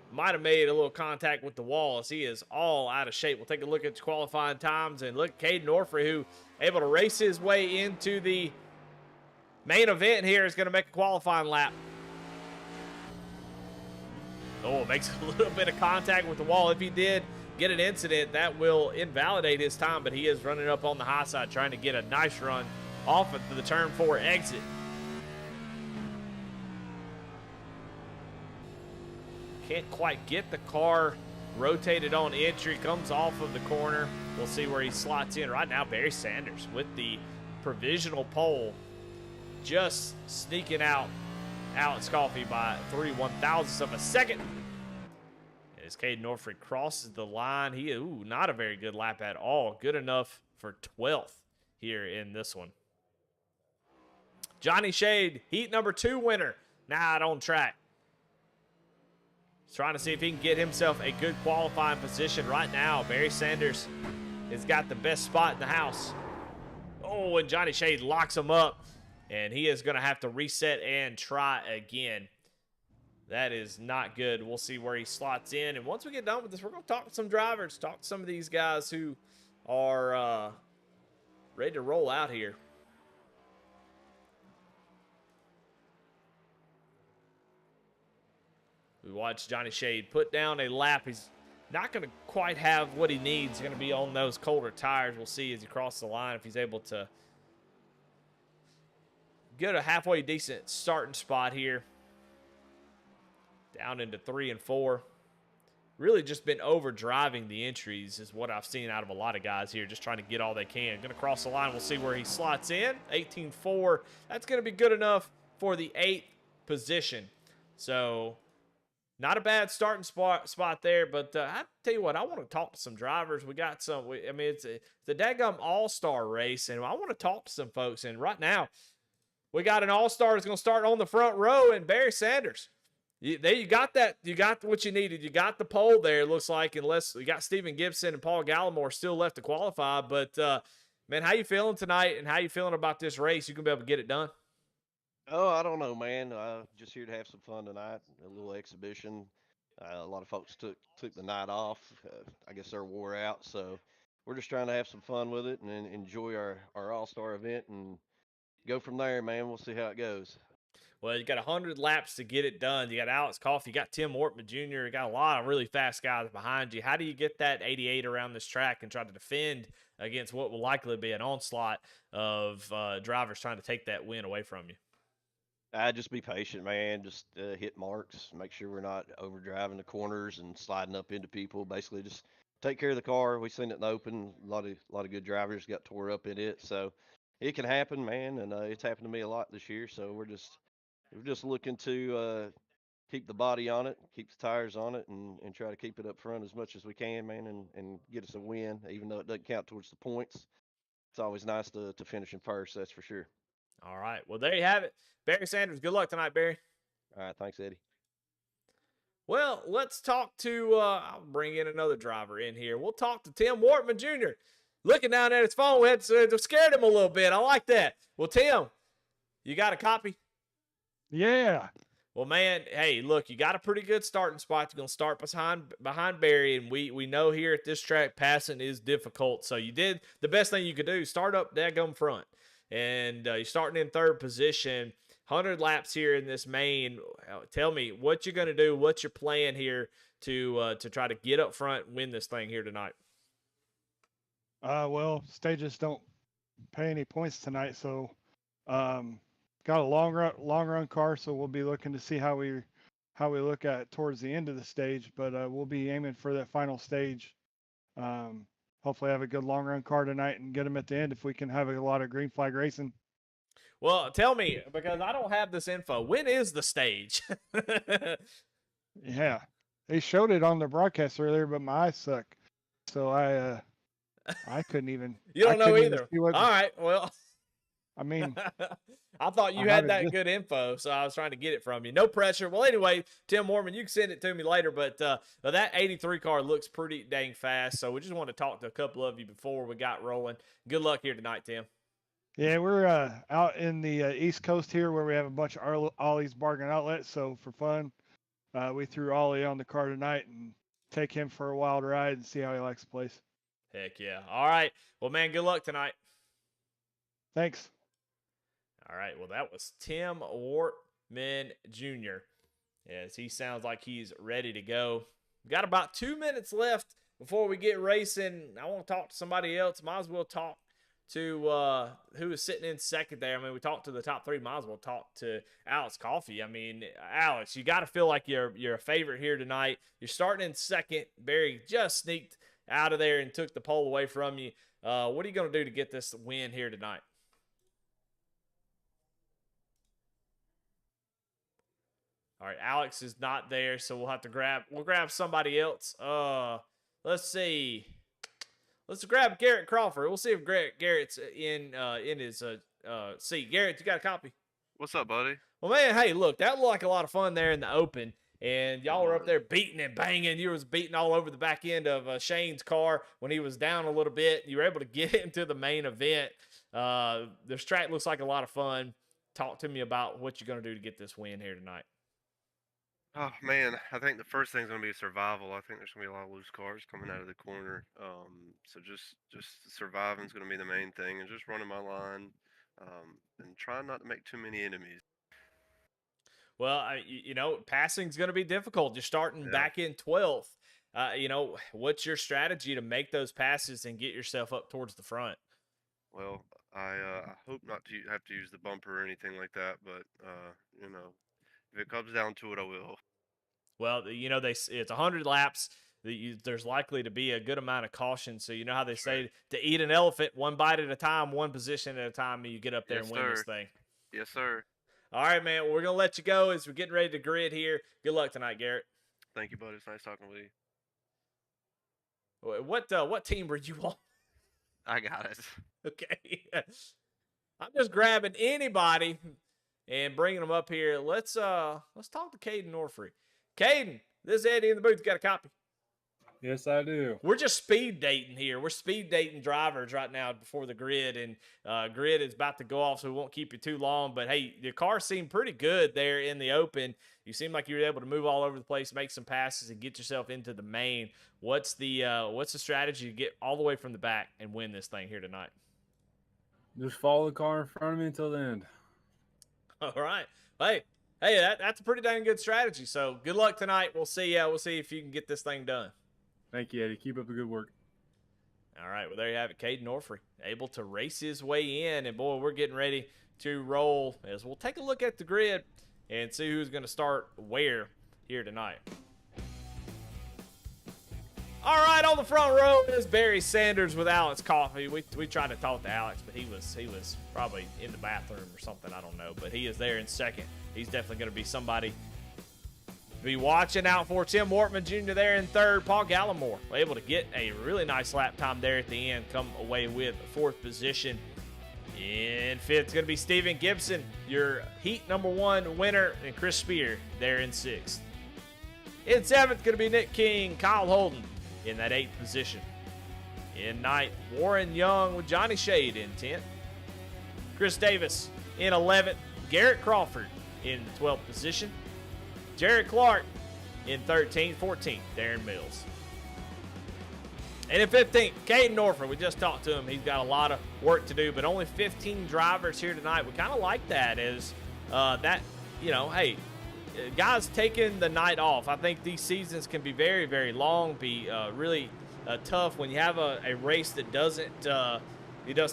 might have made a little contact with the wall, as he is all out of shape. We'll take a look at the qualifying times, and look, Caden Orfrey, who able to race his way into the main event here, is going to make a qualifying lap. Oh, makes a little bit of contact with the wall. If he did get an incident, that will invalidate his time, but he is running up on the high side, trying to get a nice run off of the turn 4 exit. Can't quite get the car rotated on entry. Comes off of the corner. We'll see where he slots in. Right now, Barry Sanders with the provisional pole, just sneaking out Alex Coffey by 3/1000ths of a second. As Caden Orfrey crosses the line, not a very good lap at all. Good enough for 12th here in this one. Johnny Shade, heat number 2 winner, now out on track. He's trying to see if he can get himself a good qualifying position right now. Barry Sanders has got the best spot in the house. Oh, and Johnny Shade locks him up, and he is going to have to reset and try again. That is not good. We'll see where he slots in. And once we get done with this, we're going to talk to some drivers, talk to some of these guys who are ready to roll out here. We watched Johnny Shade put down a lap. He's not going to quite have what he needs. He's going to be on those colder tires. We'll see as he crosses the line if he's able to get a halfway decent starting spot here. Down into 3 and 4. Really just been overdriving the entries is what I've seen out of a lot of guys here, just trying to get all they can. Going to cross the line. We'll see where he slots in. 18.4. That's going to be good enough for the 8th position. So not a bad starting spot there, but I tell you what, I want to talk to some drivers. We got some. It's a daggum all-star race, and I want to talk to some folks. And right now, we got an all-star that's going to start on the front row, and Barry Sanders. You got that. You got what you needed. You got the pole there, it looks like, unless you got Stephen Gibson and Paul Gallimore still left to qualify. But, man, how you feeling tonight, and how you feeling about this race? You can be able to get it done? Oh, I don't know, man. Just here to have some fun tonight, a little exhibition. A lot of folks took the night off. I guess they're wore out, so we're just trying to have some fun with it and enjoy our All-Star event and go from there, man. We'll see how it goes. Well, you got 100 laps to get it done. You got Alex Coffey, you got Tim Wortman Jr., you got a lot of really fast guys behind you. How do you get that 88 around this track and try to defend against what will likely be an onslaught of drivers trying to take that win away from you? Just be patient, man. Just hit marks. Make sure we're not overdriving the corners and sliding up into people. Basically, just take care of the car. We seen it in the open. A lot of good drivers got tore up in it, so it can happen, man. And it's happened to me a lot this year. So we're just looking to keep the body on it, keep the tires on it, and try to keep it up front as much as we can, man, and get us a win, even though it doesn't count towards the points. It's always nice to finish in first, that's for sure. All right. Well, there you have it. Barry Sanders, good luck tonight, Barry. All right. Thanks, Eddie. Well, let's talk to, I'll bring in another driver in here. We'll talk to Tim Wortman Jr. Looking down at his phone, we had to scared him a little bit. I like that. Well, Tim, you got a copy? Yeah. Well, man, hey, look, you got a pretty good starting spot. You're going to start behind Barry, and we know here at this track passing is difficult. So you did the best thing you could do, start up daggum front. And you're starting in third position, 100 laps here in this main. Tell me what you're going to do, what's your plan here to try to get up front and win this thing here tonight? Well, stages don't pay any points tonight, so got a long run car, so we'll be looking to see how we look at towards the end of the stage, but we'll be aiming for that final stage. Hopefully have a good long run car tonight and get them at the end if we can have a lot of green flag racing. Well, tell me, because I don't have this info, when is the stage? Yeah, they showed it on the broadcast earlier, but my eyes suck, so I couldn't even. You don't know either. All right, well. I mean, I thought you had that good info, so I was trying to get it from you. No pressure. Well, anyway, Tim Wortman, you can send it to me later, but that 83 car looks pretty dang fast, so we just want to talk to a couple of you before we got rolling. Good luck here tonight, Tim. Yeah, we're out in the East Coast here where we have a bunch of Ollie's bargain outlets, so for fun, we threw Ollie on the car tonight and take him for a wild ride and see how he likes the place. Heck yeah. All right. Well, man, good luck tonight. Thanks. All right, well, that was Tim Wortman Jr. Yes, he sounds like he's ready to go. We got about 2 minutes left before we get racing. I want to talk to somebody else. Might as well talk to who is sitting in second there. I mean, we talked to the top three. Might as well talk to Alex Coffey. I mean, Alex, you got to feel like you're a favorite here tonight. You're starting in second. Barry just sneaked out of there and took the pole away from you. What are you going to do to get this win here tonight? All right, Alex is not there, so we'll have to grab somebody else. Let's see. Let's grab Garrett Crawford. We'll see if Garrett's in his seat. Garrett, you got a copy? What's up, buddy? Well, man, hey, look, that looked like a lot of fun there in the open, and y'all were up there beating and banging. You was beating all over the back end of Shane's car when he was down a little bit. You were able to get into the main event. This track looks like a lot of fun. Talk to me about what you're going to do to get this win here tonight. Oh man, I think the first thing's gonna be survival. I think there's gonna be a lot of loose cars coming out of the corner. So just surviving is gonna be the main thing, and just running my line, and trying not to make too many enemies. Well, passing's gonna be difficult. You're starting back in 12th. What's your strategy to make those passes and get yourself up towards the front? Well, I hope not to have to use the bumper or anything like that, but if it comes down to it, I will. Well, it's 100 laps. There's likely to be a good amount of caution. So you know how they say to eat an elephant, one bite at a time, one position at a time, and you get up there and win this thing. Yes, sir. All right, man. Well, we're going to let you go as we're getting ready to grid here. Good luck tonight, Garrett. Thank you, buddy. It's nice talking with you. What team were you on? I got it. Okay. I'm just grabbing anybody and bringing them up here. Let's talk to Caden Norfrey. Caden, this is Eddie in the booth. You got a copy? Yes, I do. We're just speed dating here. We're speed dating drivers right now before the grid, and grid is about to go off, so we won't keep you too long. But hey, your car seemed pretty good there in the open. You seem like you were able to move all over the place, make some passes, and get yourself into the main. What's the strategy to get all the way from the back and win this thing here tonight? Just follow the car in front of me until the end. All right. Hey, that's a pretty dang good strategy. So good luck tonight. We'll see. We'll see if you can get this thing done. Thank you, Eddie. Keep up the good work. All right, well, there you have it. Caden Orfrey able to race his way in. And, boy, we're getting ready to roll as we'll take a look at the grid and see who's going to start where here tonight. All right, on the front row is Barry Sanders with Alex Coffey. We tried to talk to Alex, but he was probably in the bathroom or something. I don't know. But he is there in second. He's definitely going to be somebody be watching out for. Tim Wortman Jr. there in third. Paul Gallimore able to get a really nice lap time there at the end, come away with fourth position. In fifth, it's going to be Steven Gibson, your heat number 1 winner, and Chris Spear there in sixth. In seventh, going to be Nick King, Kyle Holden in that 8th position. In ninth, Warren Young with Johnny Shade in 10th. Chris Davis in 11th. Garrett Crawford in the 12th position. Jared Clark in 13th. 14th, Darren Mills. And in 15th, Caden Orfrey. We just talked to him. He's got a lot of work to do, but only 15 drivers here tonight. We kind of like that as hey, guys taking the night off. I think these seasons can be very, very long, be really tough when you have a race that does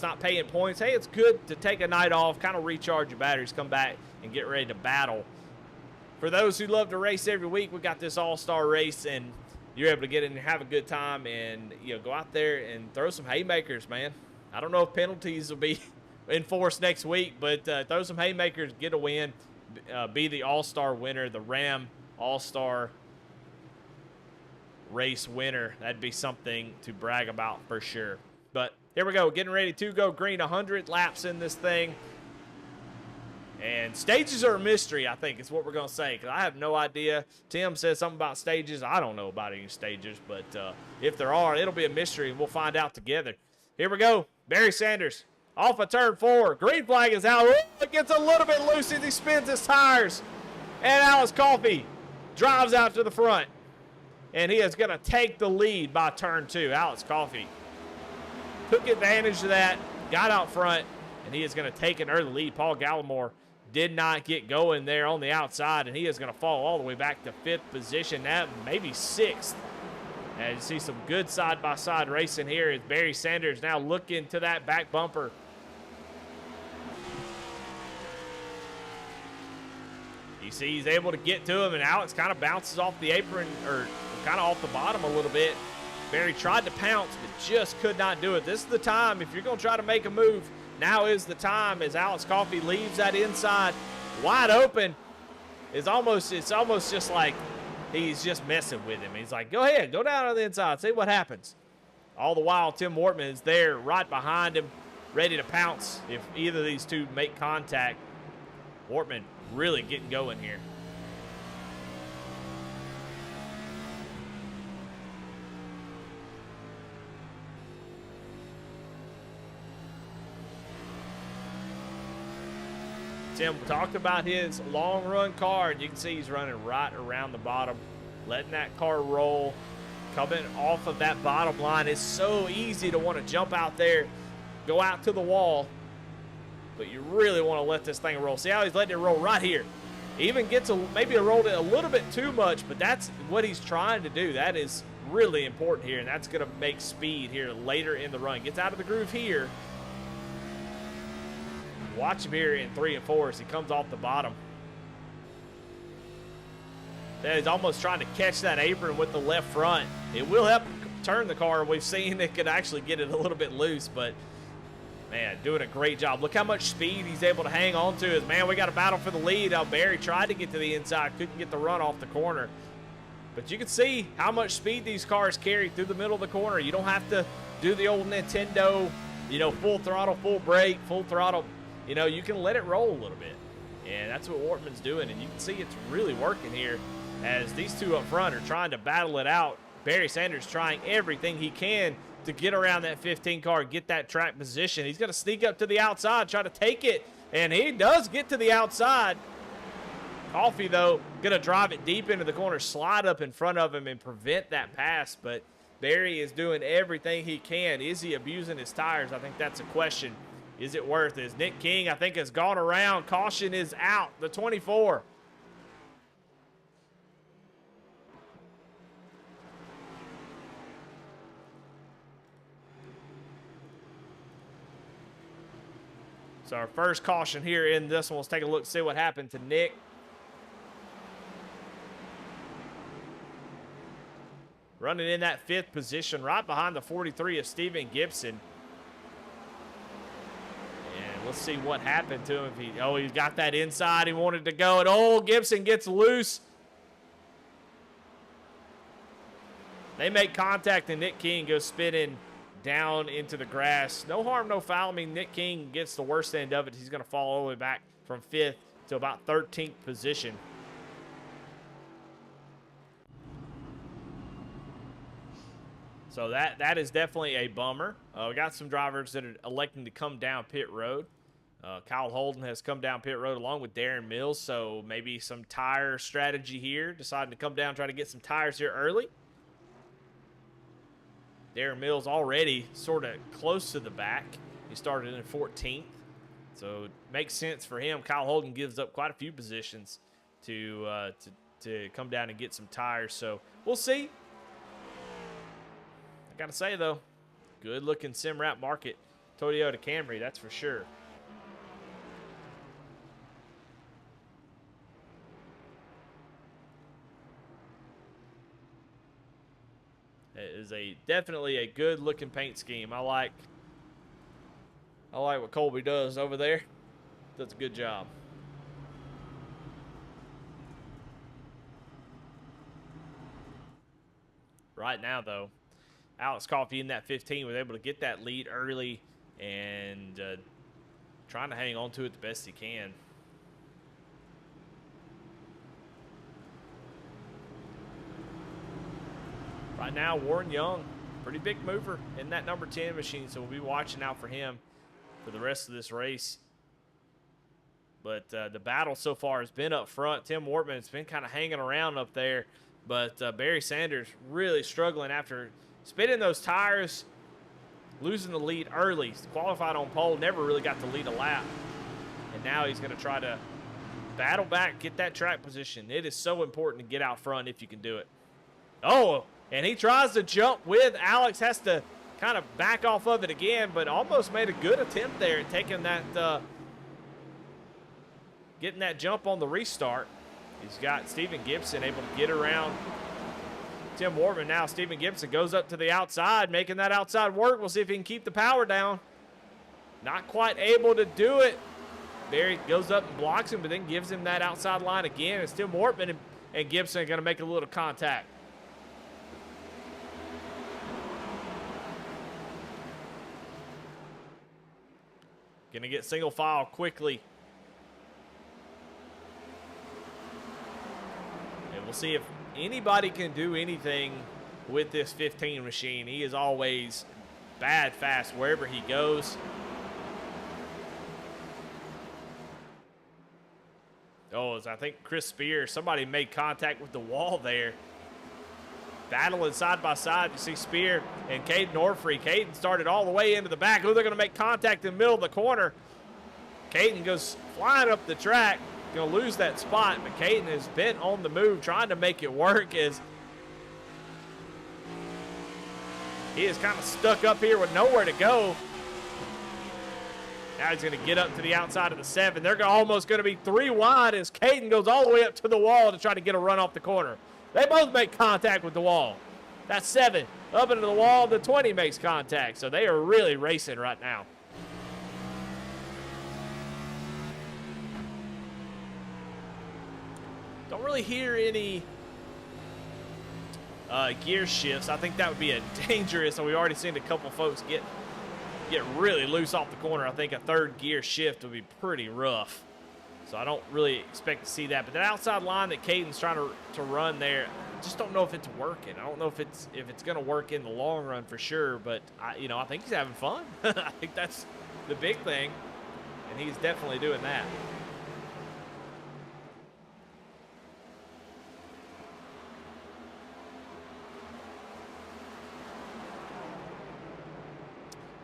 not pay in points. Hey, it's good to take a night off, kind of recharge your batteries, come back and get ready to battle. For those who love to race every week, we got this all-star race, and you're able to get in and have a good time and go out there and throw some haymakers, man. I don't know if penalties will be enforced next week, but throw some haymakers, get a win, be the all-star winner, the Ram all-star race winner. That'd be something to brag about for sure. But here we go, getting ready to go green. 100 laps in this thing. And stages are a mystery, I think, is what we're going to say, because I have no idea. Tim says something about stages. I don't know about any stages, but if there are, it'll be a mystery, and we'll find out together. Here we go. Barry Sanders off of turn 4. Green flag is out. Ooh, it gets a little bit loose as he spins his tires. And Alex Coffey drives out to the front. And he is going to take the lead by turn 2. Alex Coffey took advantage of that, got out front, and he is going to take an early lead. Paul Gallimore did not get going there on the outside, and he is going to fall all the way back to 5th position, now maybe 6th. And you see some good side-by-side racing here as Barry Sanders now looking to that back bumper. You see he's able to get to him, and Alex kind of bounces off the apron, or kind of off the bottom a little bit. Barry tried to pounce, but just could not do it. This is the time, if you're going to try to make a move, now is the time as Alex Coffey leaves that inside wide open. It's almost just like he's just messing with him. He's like, go ahead, go down on the inside, see what happens. All the while, Tim Wortman is there right behind him, ready to pounce if either of these two make contact. Wortman really getting going here. Tim talked about his long run car, and you can see he's running right around the bottom, letting that car roll, coming off of that bottom line. It's so easy to want to jump out there, go out to the wall, but you really want to let this thing roll. See how he's letting it roll right here. He even gets maybe rolled it a little bit too much, but that's what he's trying to do. That is really important here, and that's going to make speed here later in the run. Gets out of the groove here. Watch him here in 3 and 4 as he comes off the bottom. Then he's almost trying to catch that apron with the left front. It will help turn the car. We've seen it could actually get it a little bit loose, but man, doing a great job. Look how much speed he's able to hang on to. Man, we got a battle for the lead. Barry tried to get to the inside, couldn't get the run off the corner. But you can see how much speed these cars carry through the middle of the corner. You don't have to do the old Nintendo, full throttle, full brake, full throttle. You can let it roll a little bit. And that's what Wortman's doing. And you can see it's really working here as these two up front are trying to battle it out. Barry Sanders trying everything he can to get around that 15 car, get that track position. He's going to sneak up to the outside, try to take it, and he does get to the outside. Coffee, though, going to drive it deep into the corner, slide up in front of him and prevent that pass, but Barry is doing everything he can. Is he abusing his tires? I think that's a question. Is it worth it? Nick King, I think, has gone around. Caution is out, the 24. So our first caution here in this one. Let's take a look, see what happened to Nick. Running in that 5th position, right behind the 43 of Steven Gibson. And let's see what happened to him. He's got that inside. He wanted to go, and Gibson gets loose. They make contact, and Nick King goes spinning down into the grass. No harm, no foul. I mean, Nick King gets the worst end of it. He's going to fall all the way back from 5th to about 13th position. So that is definitely a bummer. We got some drivers that are electing to come down pit road. Kyle Holden has come down pit road along with Darren Mills, so maybe some tire strategy here, deciding to come down, try to get some tires here early. Darren Mills already sort of close to the back. He started in 14th, so it makes sense for him. Kyle Holden gives up quite a few positions to come down and get some tires, so we'll see. I gotta say, though, good-looking Simrat Market Toyota Camry, that's for sure. It is definitely a good-looking paint scheme. I like what Colby does over there. Does a good job. Right now, though, Alex Coffey in that 15 was able to get that lead early and trying to hang on to it the best he can. Right now, Warren Young, pretty big mover in that number 10 machine, so we'll be watching out for him for the rest of this race. But the battle so far has been up front. Tim Wortman has been kind of hanging around up there, but Barry Sanders really struggling after spinning those tires, losing the lead early. He's qualified on pole, never really got to lead a lap. And now he's going to try to battle back, get that track position. It is so important to get out front if you can do it. And he tries to jump with Alex, has to kind of back off of it again, but almost made a good attempt there at taking that, getting that jump on the restart. He's got Steven Gibson able to get around Tim Wortman. Now Steven Gibson goes up to the outside, making that outside work. We'll see if he can keep the power down. Not quite able to do it. Barry goes up and blocks him, but then gives him that outside line again. It's Tim Wortman and Gibson are going to make a little contact. Going to get single file quickly. And we'll see if anybody can do anything with this 15 machine. He is always bad fast wherever he goes. I think Chris Spear, somebody made contact with the wall there. Battling side by side. You see Spear and Caden Orfrey. Caden started all the way into the back. They're going to make contact in the middle of the corner. Caden goes flying up the track. Going to lose that spot, but Caden has been on the move trying to make it work as he is kind of stuck up here with nowhere to go. Now he's going to get up to the outside of the 7. They're almost going to be 3 wide as Caden goes all the way up to the wall to try to get a run off the corner. They both make contact with the wall. That's 7 up into the wall. The 20 makes contact, so they are really racing right now. Don't really hear any gear shifts. I think that would be a dangerous, and we've already seen a couple folks get really loose off the corner. I think a third gear shift would be pretty rough. So I don't really expect to see that. But that outside line that Caden's trying to run there, I just don't know if it's working. I don't know if it's going to work in the long run for sure. But I think he's having fun. I think that's the big thing, and he's definitely doing that.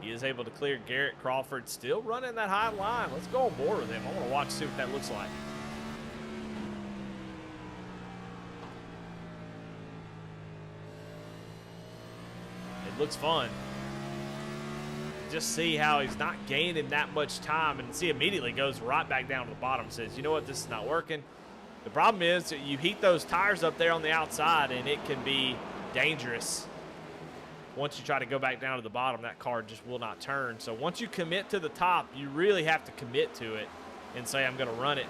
He is able to clear Garrett Crawford, still running that high line. Let's go on board with him. I want to watch, see what that looks like. It looks fun. Just see how he's not gaining that much time, and see immediately goes right back down to the bottom and says, you know what, this is not working. The problem is that you heat those tires up there on the outside, and it can be dangerous. Once you try to go back down to the bottom, that car just will not turn. So once you commit to the top, you really have to commit to it and say, I'm going to run it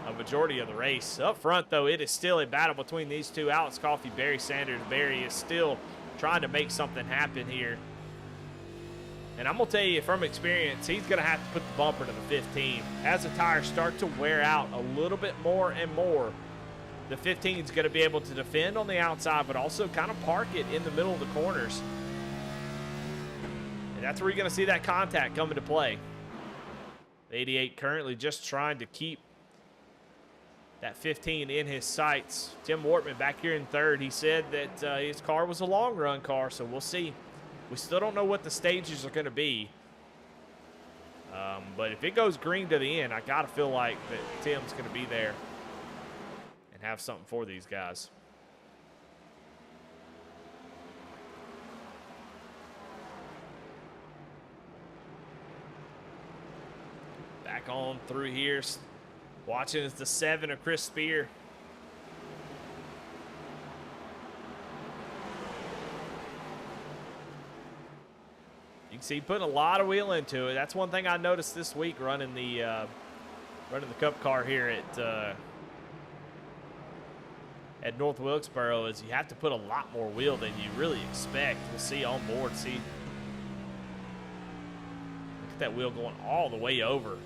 a majority of the race. Up front, though, it is still a battle between these two. Alex Coffey, Barry Sanders. Barry is still trying to make something happen here. And I'm going to tell you from experience, he's going to have to put the bumper to the 15. As the tires start to wear out a little bit more and more, the 15 is going to be able to defend on the outside, but also kind of park it in the middle of the corners. And that's where you're going to see that contact come into play. 88 currently just trying to keep that 15 in his sights. Tim Wortman back here in third. He said that his car was a long run car, so we'll see. We still don't know what the stages are going to be. But if it goes green to the end, I got to feel like that Tim's going to be there and have something for these guys. Back on through here. Watching is the 7 of Chris Spear. You can see putting a lot of wheel into it. That's one thing I noticed this week running the Cup car here at North Wilkesboro is you have to put a lot more wheel than you really expect. We'll see on board. See, look at that wheel going all the way over.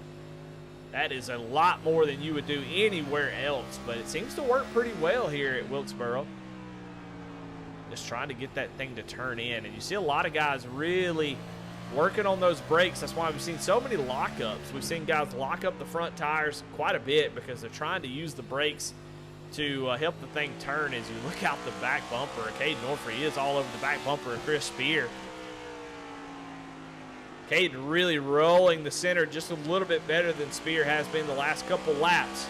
That is a lot more than you would do anywhere else, but it seems to work pretty well here at Wilkesboro. Just trying to get that thing to turn in, and you see a lot of guys really working on those brakes. That's why we've seen so many lockups. We've seen guys lock up the front tires quite a bit because they're trying to use the brakes to help the thing turn. As you look out the back bumper, Caden Orfrey is all over the back bumper of Chris Spear. Caden really rolling the center just a little bit better than Spear has been the last couple laps.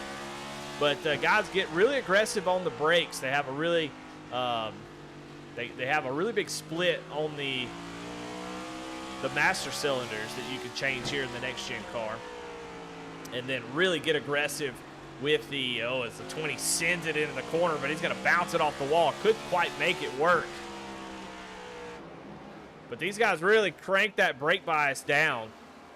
But guys get really aggressive on the brakes. They have a really they have a really big split on the master cylinders that you can change here in the next gen car, and then really get aggressive with the as the 20 sends it into the corner, but he's going to bounce it off the wall. Couldn't quite make it work. But these guys really crank that brake bias down,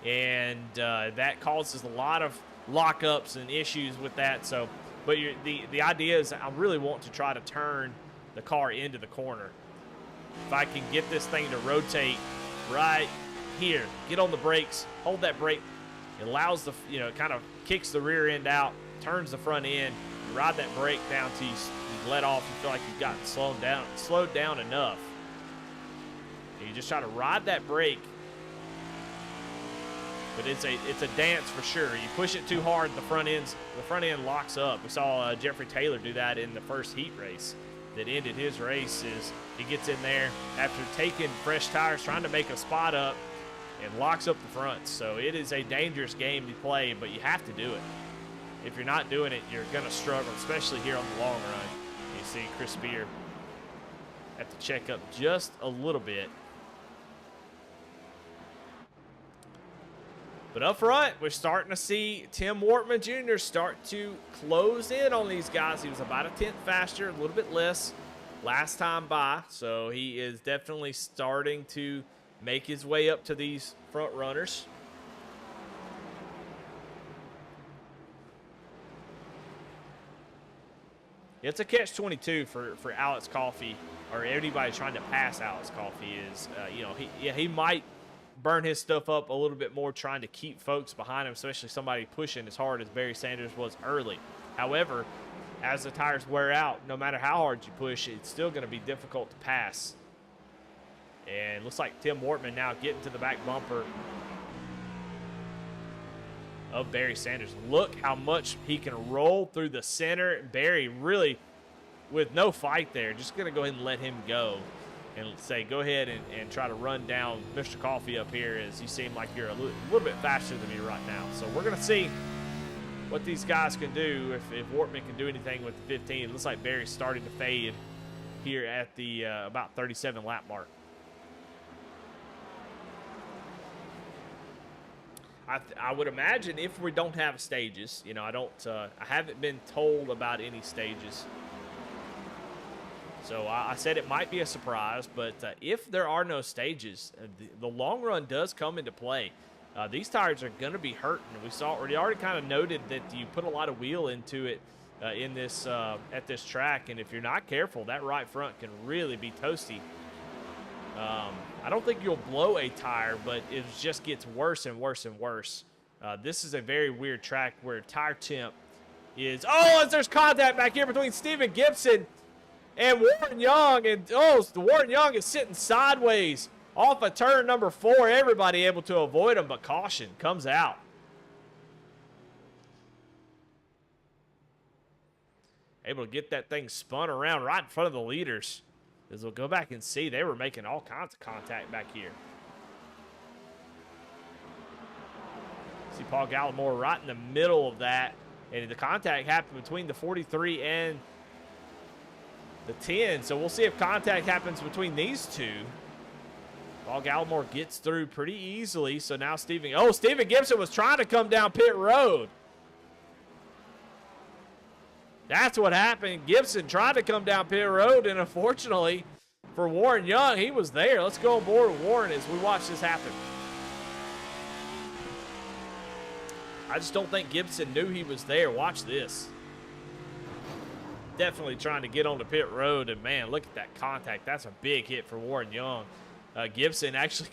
and that causes a lot of lockups and issues with that. So, but the idea is I really want to try to turn the car into the corner. If I can get this thing to rotate right here, get on the brakes, hold that brake, it allows the, it kind of kicks the rear end out, turns the front end, you ride that brake down till you let off, you feel like you've gotten slowed down enough. You just try to ride that brake, but it's a dance for sure. You push it too hard, the front end locks up. We saw Jeffrey Taylor do that in the first heat race that ended his race. Is he gets in there after taking fresh tires, trying to make a spot up, and locks up the front. So it is a dangerous game to play, but you have to do it. If you're not doing it, you're going to struggle, especially here on the long run. You see Chris Spear have to check up just a little bit. But up front, we're starting to see Tim Wortman Jr. start to close in on these guys. He was about a tenth faster, a little bit less last time by. So he is definitely starting to make his way up to these front runners. It's a catch-22 for Alex Coffey, or anybody trying to pass Alex Coffey. Is he might burn his stuff up a little bit more, trying to keep folks behind him, especially somebody pushing as hard as Barry Sanders was early. However, as the tires wear out, no matter how hard you push, it's still going to be difficult to pass. And looks like Tim Wortman now getting to the back bumper of Barry Sanders. Look how much he can roll through the center. Barry really, with no fight there, just going to go ahead and let him go and say, go ahead and try to run down Mr. Coffee up here, as you seem like you're a little bit faster than me right now. So we're going to see what these guys can do, if Wortman can do anything with the 15. It looks like Barry's starting to fade here at the about 37 lap mark. I would imagine if we don't have stages, you know, I haven't been told about any stages. So I said it might be a surprise, but if there are no stages, the long run does come into play. These tires are going to be hurting. We already kind of noted that you put a lot of wheel into it in this at this track, and if you're not careful, that right front can really be toasty. I don't think you'll blow a tire, but it just gets worse and worse and worse. This is a very weird track where tire temp is... Oh, as there's contact back here between Steven Gibson and Warren Young. And, Warren Young is sitting sideways off of turn number 4. Everybody able to avoid him, but caution comes out. Able to get that thing spun around right in front of the leaders. As we'll go back and see, they were making all kinds of contact back here. See Paul Gallimore right in the middle of that. And the contact happened between the 43 and the 10. So we'll see if contact happens between these two. Paul Gallimore gets through pretty easily. So now Steven Gibson was trying to come down pit road. That's what happened. Gibson tried to come down pit road, and unfortunately for Warren Young, he was there. Let's go on board with Warren as we watch this happen. I just don't think Gibson knew he was there. Watch this. Definitely trying to get on the pit road, and man, look at that contact. That's a big hit for Warren Young. Gibson actually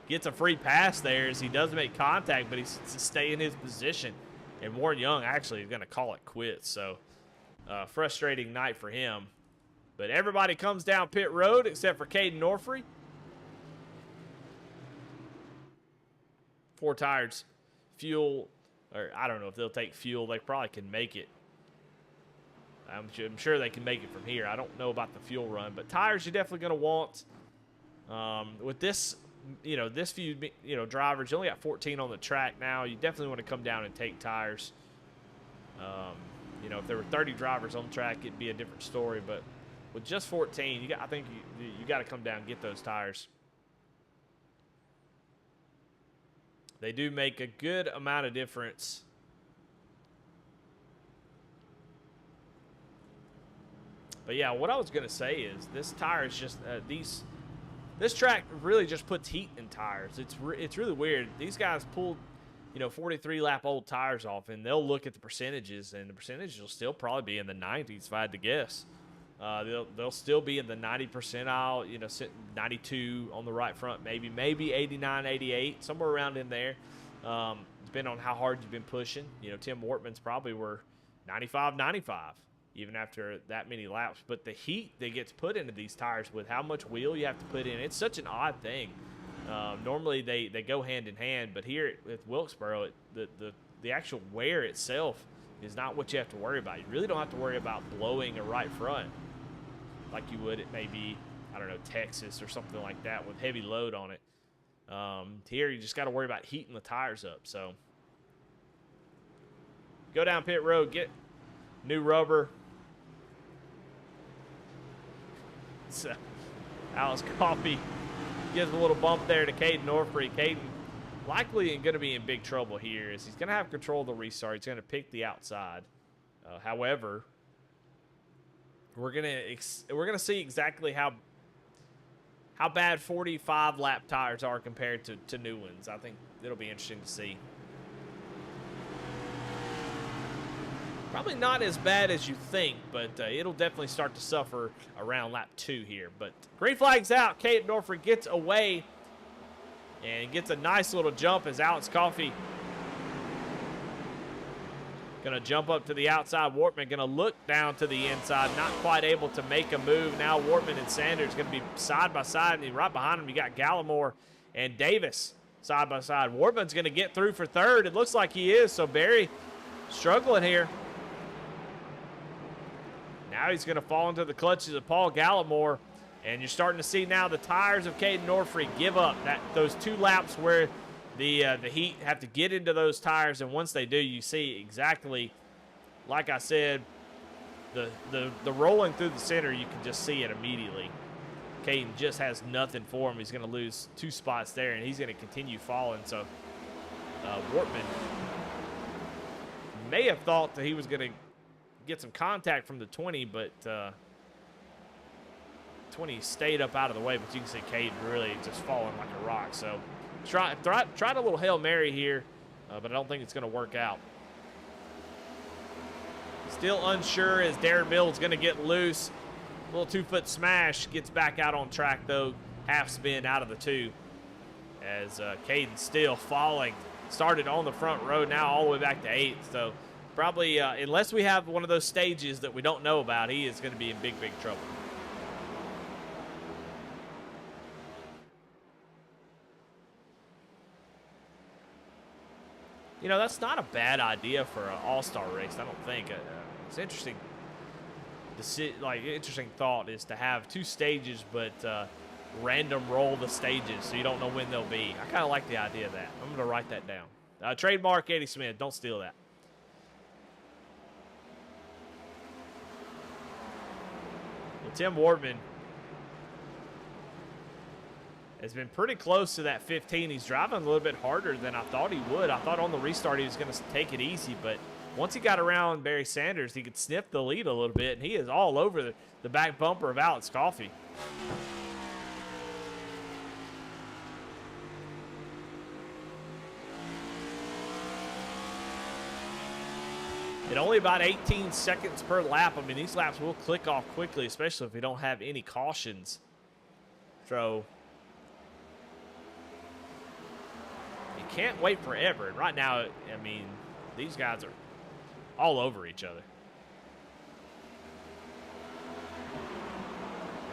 gets a free pass there as he does make contact, but he's to stay in his position. And Warren Young actually is going to call it quits. So frustrating night for him. But everybody comes down pit road except for Caden Norfrey. 4 tires, fuel, or I don't know if they'll take fuel. They probably can make it. I'm sure they can make it from here. I don't know about the fuel run, but tires you're definitely going to want. With this, this few, drivers, you only got 14 on the track now. You definitely want to come down and take tires. If there were 30 drivers on the track, it'd be a different story. But with just 14, I think you got to come down and get those tires. They do make a good amount of difference. But yeah, what I was going to say is this tire is just this track really just puts heat in tires. It's really weird. These guys pulled 43 lap old tires off, and they'll look at the percentages, and the percentages will still probably be in the 90s if I had to guess. They'll still be in the 90 percentile, sitting 92 on the right front, maybe 89, 88, somewhere around in there. Depending on how hard you've been pushing. Tim Wortman's probably were 95, 95. Even after that many laps. But the heat that gets put into these tires with how much wheel you have to put in, it's such an odd thing. Normally they go hand in hand, but here at Wilkesboro, the actual wear itself is not what you have to worry about. You really don't have to worry about blowing a right front like you would at maybe, I don't know, Texas or something like that with heavy load on it. Here you just got to worry about heating the tires up. So go down pit road, get new rubber. So Alice Coffey gives a little bump there to Caden Norfrey. Caden likely going to be in big trouble here as he's going to have control of the restart. He's going to pick the outside. However, we're going to see exactly how bad 45 lap tires are compared to new ones. I think it'll be interesting to see. Probably not as bad as you think, but it'll definitely start to suffer around lap 2 here. But green flag's out. Caden Norfrey gets away. And gets a nice little jump as Alex Coffey going to jump up to the outside. Wortman going to look down to the inside, not quite able to make a move. Now Wortman and Sanders going to be side by side, and right behind them you got Gallimore and Davis side by side. Wortman's going to get through for third. It looks like he is, so Barry struggling here. Now he's going to fall into the clutches of Paul Gallimore, and you're starting to see now the tires of Caden Norfree give up those 2 laps where the Heat have to get into those tires, and once they do, you see exactly, like I said, the rolling through the center, you can just see it immediately. Caden just has nothing for him. He's going to lose 2 spots there, and he's going to continue falling. So Wortman may have thought that he was going to get some contact from the 20, but 20 stayed up out of the way. But you can see Caden really just falling like a rock. So tried a little Hail Mary here, but I don't think it's going to work out. Still unsure as Darren Mills going to get loose. A little 2-foot smash, gets back out on track though. Half spin out of the 2 as Caden still falling. Started on the front row, now all the way back to 8th. So probably, unless we have one of those stages that we don't know about, he is going to be in big, big trouble. You know, that's not a bad idea for an all-star race, I don't think. It's interesting. Interesting thought is to have 2 stages, but random roll the stages so you don't know when they'll be. I kind of like the idea of that. I'm going to write that down. Trademark Eddie Smith. Don't steal that. Well, Tim Wortman has been pretty close to that 15. He's driving a little bit harder than I thought he would. I thought on the restart he was going to take it easy, but once he got around Barry Sanders, he could sniff the lead a little bit, and he is all over the back bumper of Alex Coffey. At only about 18 seconds per lap, I mean, these laps will click off quickly, especially if we don't have any cautions. So you can't wait forever. And right now, I mean, these guys are all over each other.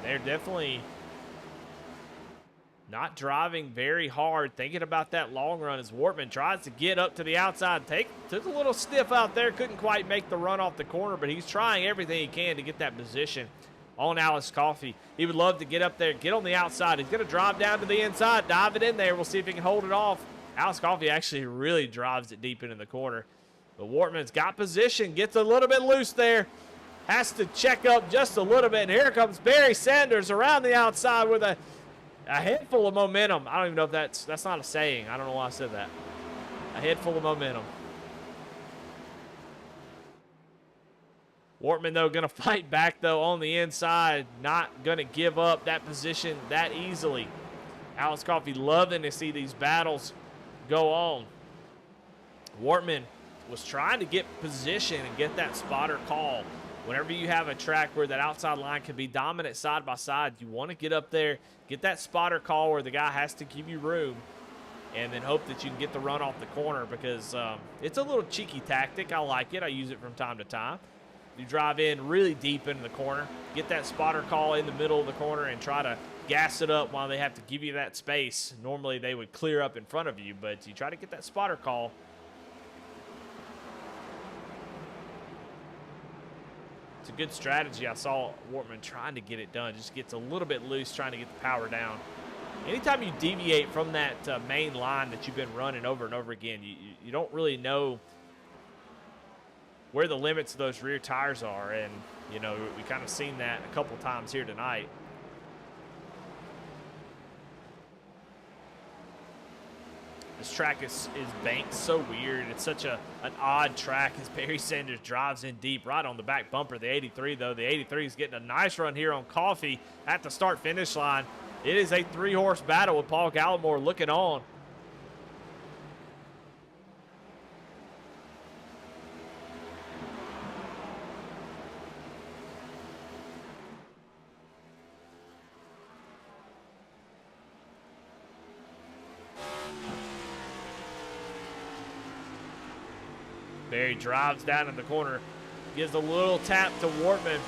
They're definitely not driving very hard, thinking about that long run as Wortman tries to get up to the outside. Took a little stiff out there, couldn't quite make the run off the corner, but he's trying everything he can to get that position on Alex Coffey. He would love to get up there, get on the outside. He's going to drive down to the inside, dive it in there. We'll see if he can hold it off. Alex Coffey actually really drives it deep into the corner. But Wortman's got position, gets a little bit loose there. Has to check up just a little bit. And here comes Barry Sanders around the outside with a head full of momentum. I don't even know if that's not a saying. I don't know why I said that. A head full of momentum. Wortman, though, going to fight back, though, on the inside. Not going to give up that position that easily. Alex Coffey loving to see these battles go on. Wortman was trying to get position and get that spotter call. Whenever you have a track where that outside line can be dominant side by side, you want to get up there, get that spotter call where the guy has to give you room, and then hope that you can get the run off the corner, because it's a little cheeky tactic. I like it. I use it from time to time. You drive in really deep into the corner, get that spotter call in the middle of the corner, and try to gas it up while they have to give you that space. Normally they would clear up in front of you, but you try to get that spotter call. It's a good strategy. I saw Wortman trying to get it done. Just gets a little bit loose, trying to get the power down. Anytime you deviate from that main line that you've been running over and over again, you don't really know where the limits of those rear tires are. And, you know, we kind of seen that a couple times here tonight. This track is banked so weird. It's such an odd track as Barry Sanders drives in deep right on the back bumper of the 83, though. The 83 is getting a nice run here on Coffey at the start-finish line. It is a 3-horse battle with Paul Gallimore looking on. Barry drives down in the corner, gives a little tap to Wortman.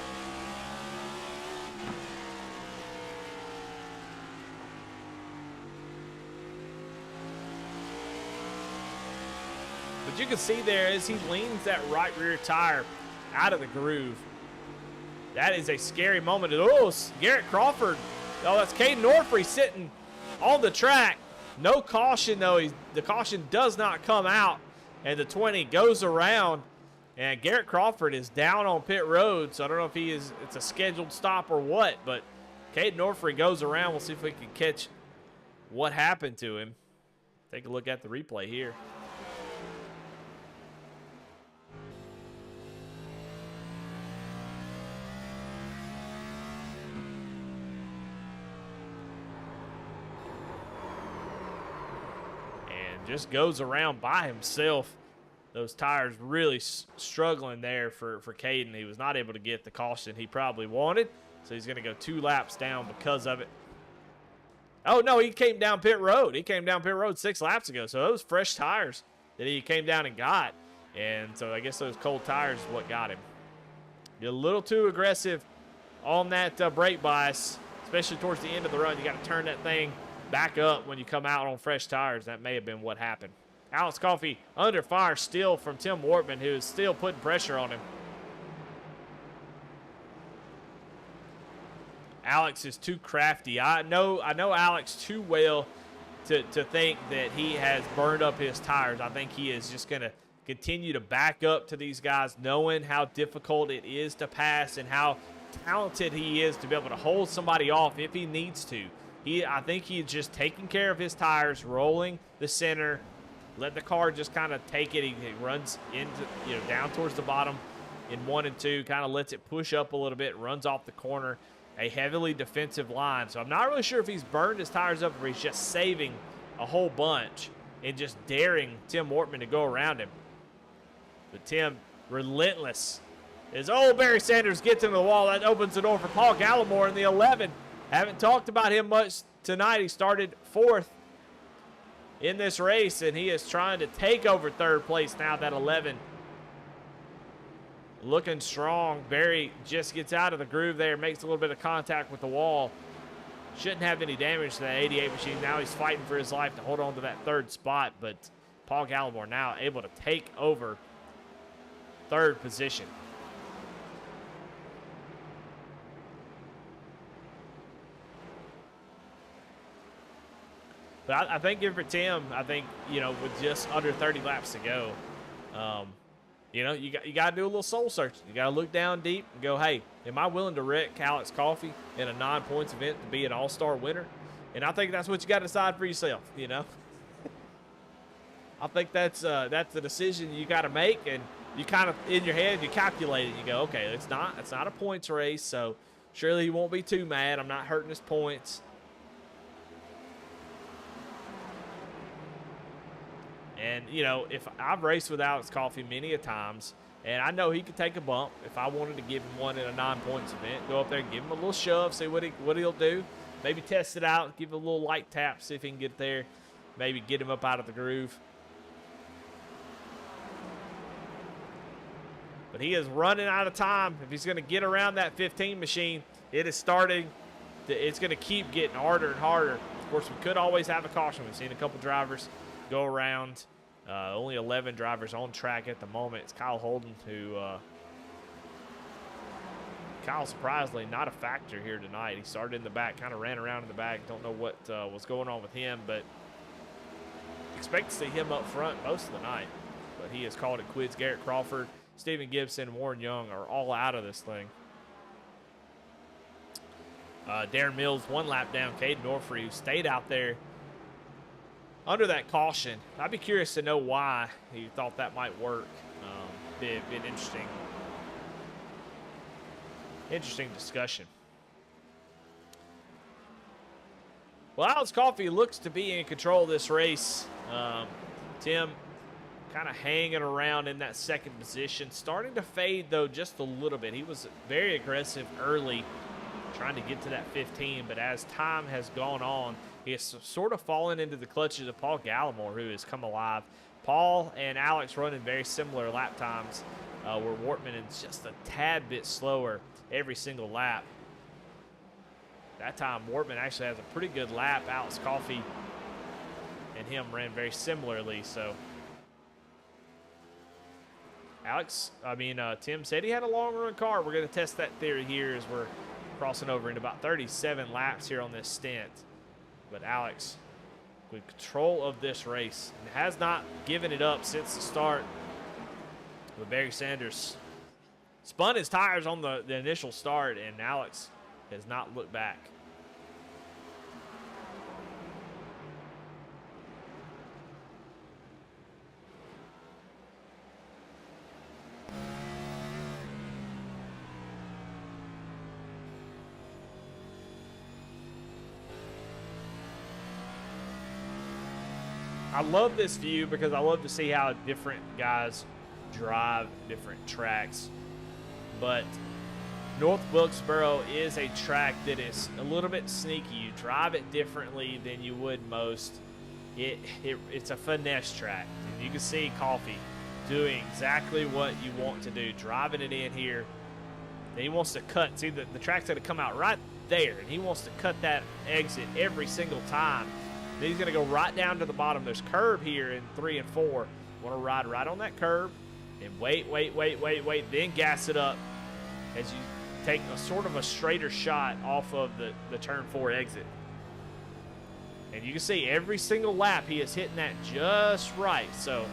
But you can see there as he leans that right rear tire out of the groove. That is a scary moment. Oh, Garrett Crawford. Oh, that's Caden Norfrey sitting on the track. No caution, though. The caution does not come out, and the 20 goes around, and Garrett Crawford is down on pit road, so I don't know if it's a scheduled stop or what, but Caden Norfrey goes around. We'll see if we can catch what happened to him. Take a look at the replay here. Just goes around by himself. Those tires really struggling there for Caden. He was not able to get the caution he probably wanted, so he's going to go 2 laps down because of it. Oh, no, he came down pit road. He came down pit road 6 laps ago, so those fresh tires that he came down and got. And so I guess those cold tires is what got him. You're a little too aggressive on that brake bias, especially towards the end of the run. You got to turn that thing back up when you come out on fresh tires. That may have been what happened. Alex Coffey under fire still from Tim Wortman, who is still putting pressure on him. Alex is too crafty. I know Alex too well to think that he has burned up his tires. I think he is just going to continue to back up to these guys, knowing how difficult it is to pass and how talented he is to be able to hold somebody off if he needs to. I think he's just taking care of his tires, rolling the center, let the car just kind of take it. He runs into, down towards the bottom in 1 and 2, kind of lets it push up a little bit, runs off the corner. A heavily defensive line. So I'm not really sure if he's burned his tires up or he's just saving a whole bunch and just daring Tim Wortman to go around him. But Tim, relentless. As Barry Sanders gets into the wall, that opens the door for Paul Gallimore in the 11. Haven't talked about him much tonight. He started 4th in this race, and he is trying to take over 3rd place now, that 11. Looking strong. Barry just gets out of the groove there, makes a little bit of contact with the wall. Shouldn't have any damage to that 88 machine. Now he's fighting for his life to hold on to that 3rd spot, but Paul Gallimore now able to take over 3rd position. But I think for Tim, I think, with just under 30 laps to go, you got to do a little soul searching. You got to look down deep and go, hey, am I willing to wreck Alex Coffey in a 9-points event to be an all-star winner? And I think that's what you got to decide for yourself, I think that's a decision you got to make, and you kind of, in your head, you calculate it. You go, okay, it's not a points race, so surely he won't be too mad. I'm not hurting his points. And, if I've raced with Alex Coffey many a times, and I know he could take a bump if I wanted to give him one in a 9-points event, go up there and give him a little shove, see what he'll do. Maybe test it out, give him a little light tap, see if he can get there. Maybe get him up out of the groove. But he is running out of time. If he's going to get around that 15 machine, it's going to keep getting harder and harder. Of course, we could always have a caution. We've seen a couple drivers go around. Only 11 drivers on track at the moment. It's Kyle Holden, who Kyle surprisingly not a factor here tonight. He started in the back, kind of ran around in the back. Don't know what was going on with him, but expect to see him up front most of the night. But he has called it quits. Garrett Crawford, Stephen Gibson, Warren Young are all out of this thing. Darren Mills 1 lap down. Caden Norfrey, who stayed out there under that caution. I'd be curious to know why he thought that might work. Been interesting discussion. Well, Alex Coffey looks to be in control of this race. Tim kind of hanging around in that 2nd position. Starting to fade, though, just a little bit. He was very aggressive early, trying to get to that 15, but as time has gone on, he has sort of fallen into the clutches of Paul Gallimore, who has come alive. Paul and Alex running very similar lap times, where Wortman is just a tad bit slower every single lap. That time, Wortman actually has a pretty good lap. Alex Coffey and him ran very similarly. So, Tim said he had a long run car. We're going to test that theory here as we're crossing over in about 37 laps here on this stint. But Alex with control of this race and has not given it up since the start. But Barry Sanders spun his tires on the initial start, and Alex has not looked back. I love this view because I love to see how different guys drive different tracks. But North Wilkesboro is a track that is a little bit sneaky. You drive it differently than you would most. It's a finesse track. And you can see Coffey doing exactly what you want to do, driving it in here. And he wants to cut. See, the track's going to come out right there, and he wants to cut that exit every single time. Then he's going to go right down to the bottom. There's curb here in 3 and 4. Want to ride right on that curb and wait, then gas it up as you take a sort of a straighter shot off of the turn 4 exit. And you can see every single lap he is hitting that just right. So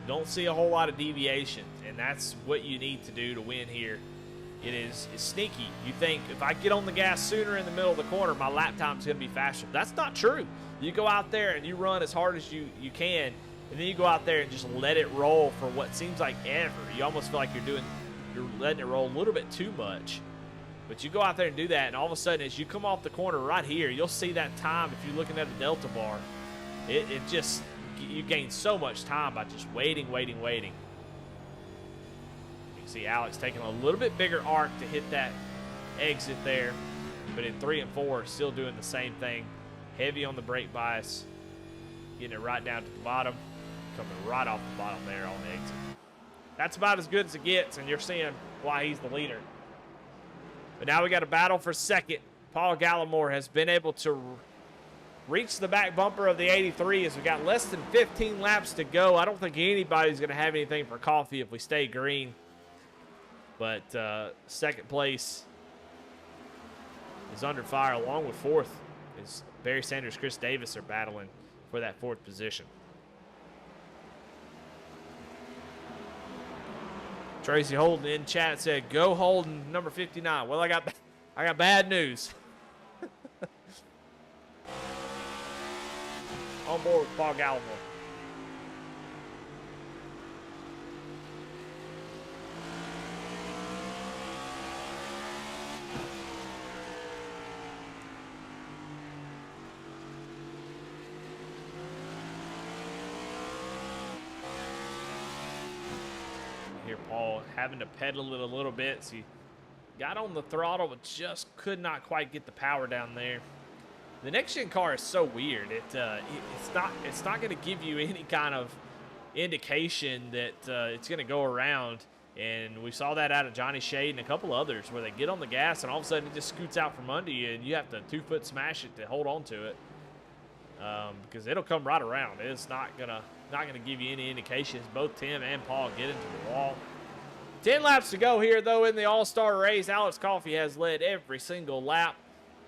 don't see a whole lot of deviations, and that's what you need to do to win here. It's sneaky. You think if I get on the gas sooner in the middle of the corner, my lap time's going to be faster. That's not true. You go out there and you run as hard as you can, and then you go out there and just let it roll for what seems like ever. You almost feel like you're letting it roll a little bit too much. But you go out there and do that, and all of a sudden as you come off the corner right here, you'll see that time if you're looking at the Delta bar. You gain so much time by just waiting. See Alex taking a little bit bigger arc to hit that exit there, but in 3 and 4 still doing the same thing. Heavy on the brake bias, getting it right down to the bottom, coming right off the bottom there on the exit. That's about as good as it gets, and you're seeing why he's the leader. But now we got a battle for second. Paul Gallimore has been able to reach the back bumper of the 83 as we got less than 15 laps to go. I don't think anybody's going to have anything for Coffey if we stay green. But second place is under fire, along with fourth. Is Barry Sanders, Chris Davis are battling for that fourth position. Tracy Holden in chat said, "Go Holden, number 59." Well, I got bad news. On board with Paul Gallimore. Here, Paul having to pedal it a little bit. So he got on the throttle, but just could not quite get the power down there. The next gen car is so weird. It's not going to give you any kind of indication that it's going to go around. And we saw that out of Johnny Shade and a couple others where they get on the gas and all of a sudden it just scoots out from under you and you have to 2-foot smash it to hold on to it, because it'll come right around. It's not gonna give you any indications. Both Tim and Paul get into the wall. 10 laps to go here, though, in the All-Star race. Alex Coffey has led every single lap.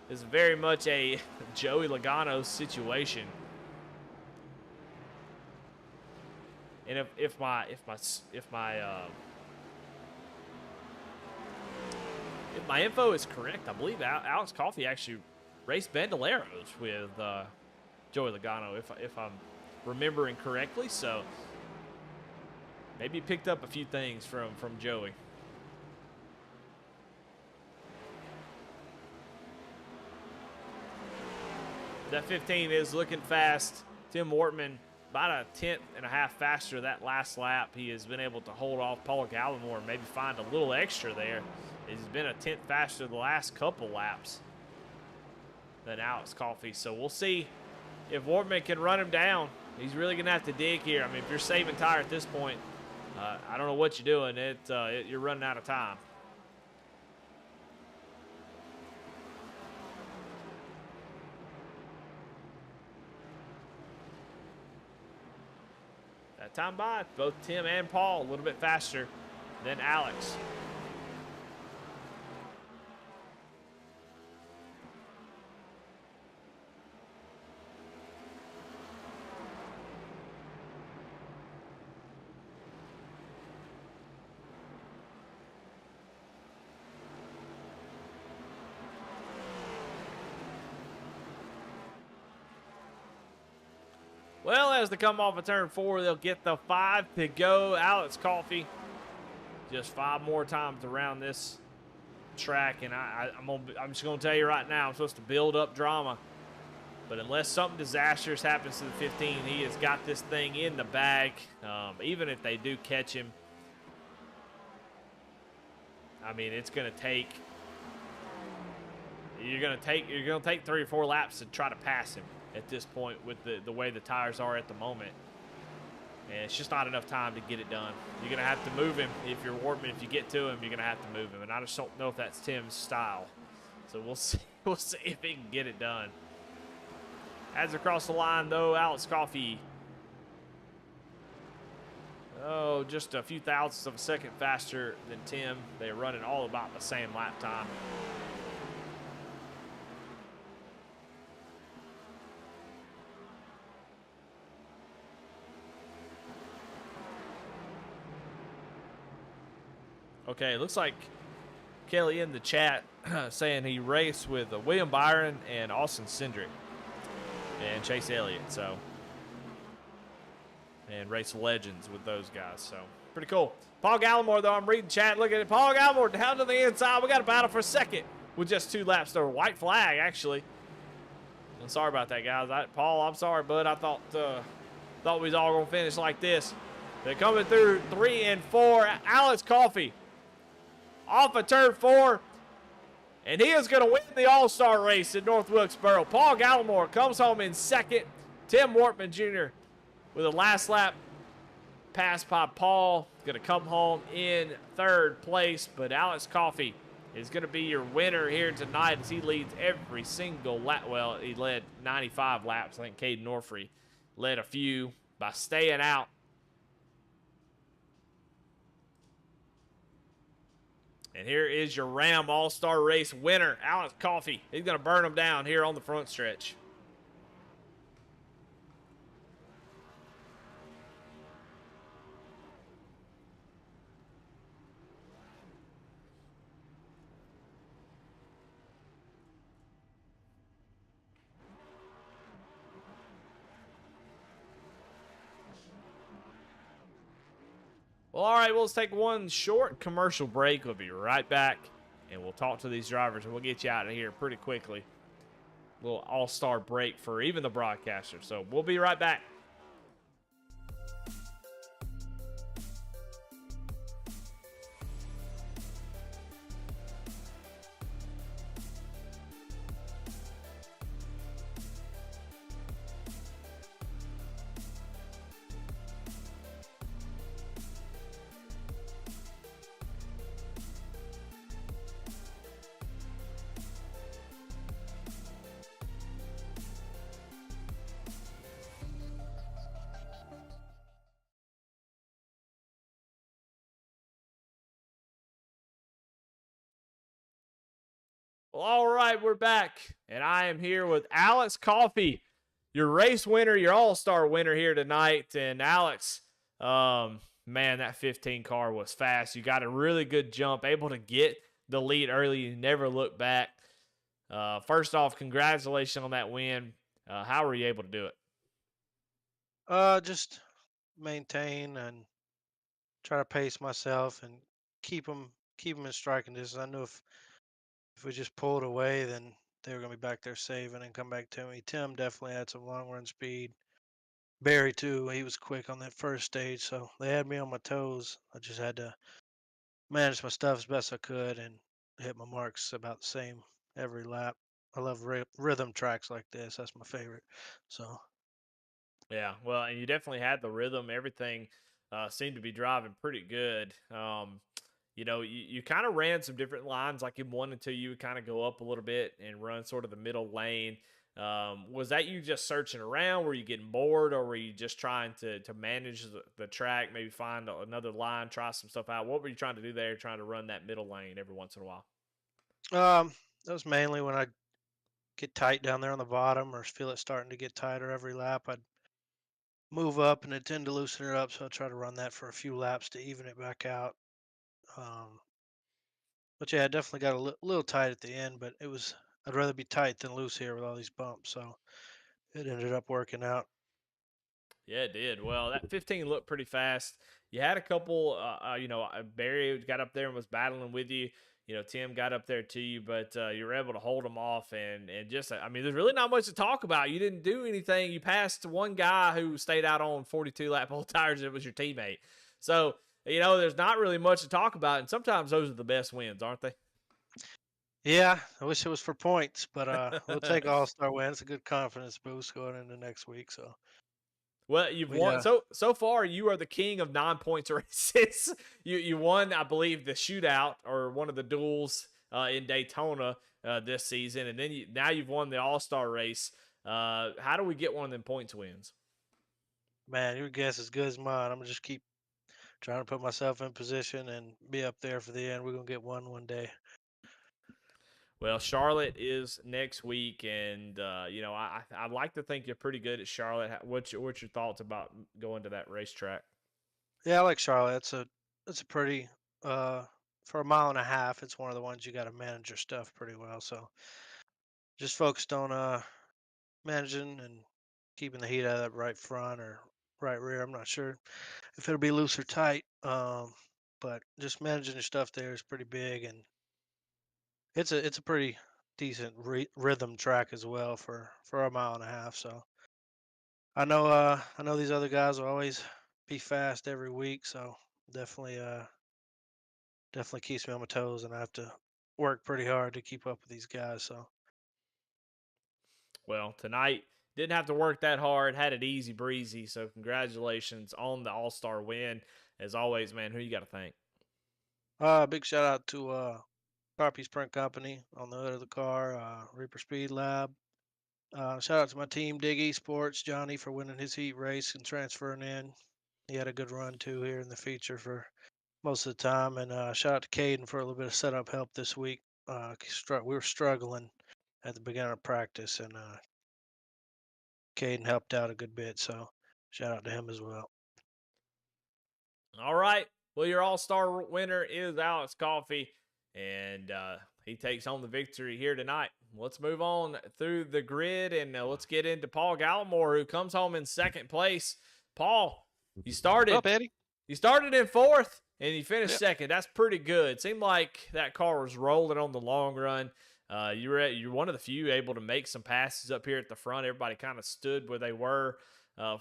It's very much a Joey Logano situation. And if my info is correct, I believe Alex Coffey actually raced Bandoleros with Joey Logano, if I'm remembering correctly. So maybe picked up a few things from Joey. That 15 is looking fast. Tim Wortman about a 10.5 faster that last lap. He has been able to hold off Paul Gallimore and maybe find a little extra there. He's been a 10th faster the last couple laps than Alex Coffey. So we'll see if Wortman can run him down, he's really going to have to dig here. I mean, if you're saving tire at this point, I don't know what you're doing. You're running out of time. That time by, both Tim and Paul a little bit faster than Alex. Well, as they come off of turn 4, they'll get the 5 to go. Alex Coffey, just 5 more times around this track, and I'm just gonna tell you right now, I'm supposed to build up drama, but unless something disastrous happens to the 15, he has got this thing in the bag. Even if they do catch him, I mean, it's gonna take. You're gonna take 3 or 4 laps to try to pass him at this point with the way the tires are at the moment. And it's just not enough time to get it done. You're going to have to move him. If you're Wortman, if you get to him, you're going to have to move him. And I just don't know if that's Tim's style. So we'll see. We'll see if he can get it done. As across the line, though, Alex Coffey. Oh, just a few thousandths of a second faster than Tim. They're running all about the same lap time. Okay, looks like Kelly in the chat saying he raced with William Byron and Austin Cindric and Chase Elliott. So, and race legends with those guys. So, pretty cool. Paul Gallimore, though, I'm reading chat. Look at it. Paul Gallimore down to the inside. We got a battle for second with just 2 laps there. White flag, actually. I'm sorry about that, guys. Paul, I'm sorry, bud. I thought we was all going to finish like this. They're coming through 3 and 4. Alex Coffey off of turn 4, and he is going to win the All-Star race in North Wilkesboro. Paul Gallimore comes home in second. Tim Wortman Jr. with a last lap pass by Paul, going to come home in 3rd place, but Alex Coffey is going to be your winner here tonight as he leads every single lap. Well, he led 95 laps. I think Caden Norfrey led a few by staying out. And here is your Ram All-Star Race winner, Alex Coffey. He's going to burn them down here on the front stretch. Well, all right, well, let's take one short commercial break. We'll be right back, and we'll talk to these drivers, and we'll get you out of here pretty quickly. A little all-star break for even the broadcasters. So we'll be right back. Well, all right, we're back, and I am here with Alex Coffey, your race winner, your all-star winner here tonight. And Alex, man, that 15 car was fast. You got a really good jump, able to get the lead early. You never look back. First off, congratulations on that win. How were you able to do it? Just maintain and try to pace myself and keep them in striking distance. I knew if we just pulled away, then they were going to be back there saving and come back to me. Tim definitely had some long run speed. Barry too, he was quick on that first stage, so they had me on my toes. I just had to manage my stuff as best I could and hit my marks about the same every lap. I love rhythm tracks like this. That's my favorite. So Yeah, well, and you definitely had the rhythm. Everything seemed to be driving pretty good. You kind of ran some different lines. Like in 1 and 2, you would kind of go up a little bit and run sort of the middle lane. Was that you just searching around? Were you getting bored, or were you just trying to manage the track? Maybe find another line, try some stuff out. What were you trying to do there? Trying to run that middle lane every once in a while. that was mainly when I get tight down there on the bottom or feel it starting to get tighter every lap. I'd move up and it tend to loosen it up. So I try to run that for a few laps to even it back out. But yeah, I definitely got a little tight at the end, but I'd rather be tight than loose here with all these bumps. So it ended up working out. Yeah, it did. Well, that 15 looked pretty fast. You had a couple, Barry got up there and was battling with you. Tim got up there to you, but you were able to hold them off. And just, I mean, there's really not much to talk about. You didn't do anything. You passed one guy who stayed out on 42 lap whole tires. It was your teammate. So, there's not really much to talk about. And sometimes those are the best wins, aren't they? Yeah, I wish it was for points, but we'll take All-Star win. It's a good confidence boost going into next week. So. Well, you've But won yeah. so far. You are the king of 9 points races. You won, I believe, the shootout or one of the duels in Daytona this season, and then now you've won the All-Star race. How do we get one of them points wins? Man, your guess is good as mine. I'm gonna just keep trying to put myself in position and be up there for the end. We're gonna get one day. Well, Charlotte is next week, and I'd like to think you're pretty good at Charlotte. What's your thoughts about going to that racetrack? Yeah, I like Charlotte. It's a pretty for a mile and a half. It's one of the ones you got to manage your stuff pretty well. So just focused on managing and keeping the heat out of that right front or right rear. I'm not sure if it'll be loose or tight, but just managing your stuff there is pretty big, and it's a pretty decent rhythm track as well for a mile and a half. So I know these other guys will always be fast every week, so definitely definitely keeps me on my toes, and I have to work pretty hard to keep up with these guys. So Well, tonight didn't have to work that hard, had it easy breezy. So congratulations on the All-Star win. As always, man, who you got to thank? big shout out to Carpy Sprint Company on the hood of the car, Reaper Speed Lab. Shout out to my team, Dig Esports, Johnny for winning his heat race and transferring in. He had a good run too here in the feature for most of the time. And shout out to Caden for a little bit of setup help this week. We were struggling at the beginning of practice, and Caden helped out a good bit. So shout out to him as well. All right. Well, your All-Star winner is Alex Coffey, and he takes home the victory here tonight. Let's move on through the grid, and let's get into Paul Gallimore, who comes home in second place. Paul, you started. What's up, Eddie? You started in fourth, and you finished second. That's pretty good. Seemed like that car was rolling on the long run. You're one of the few able to make some passes up here at the front. Everybody kind of stood where they were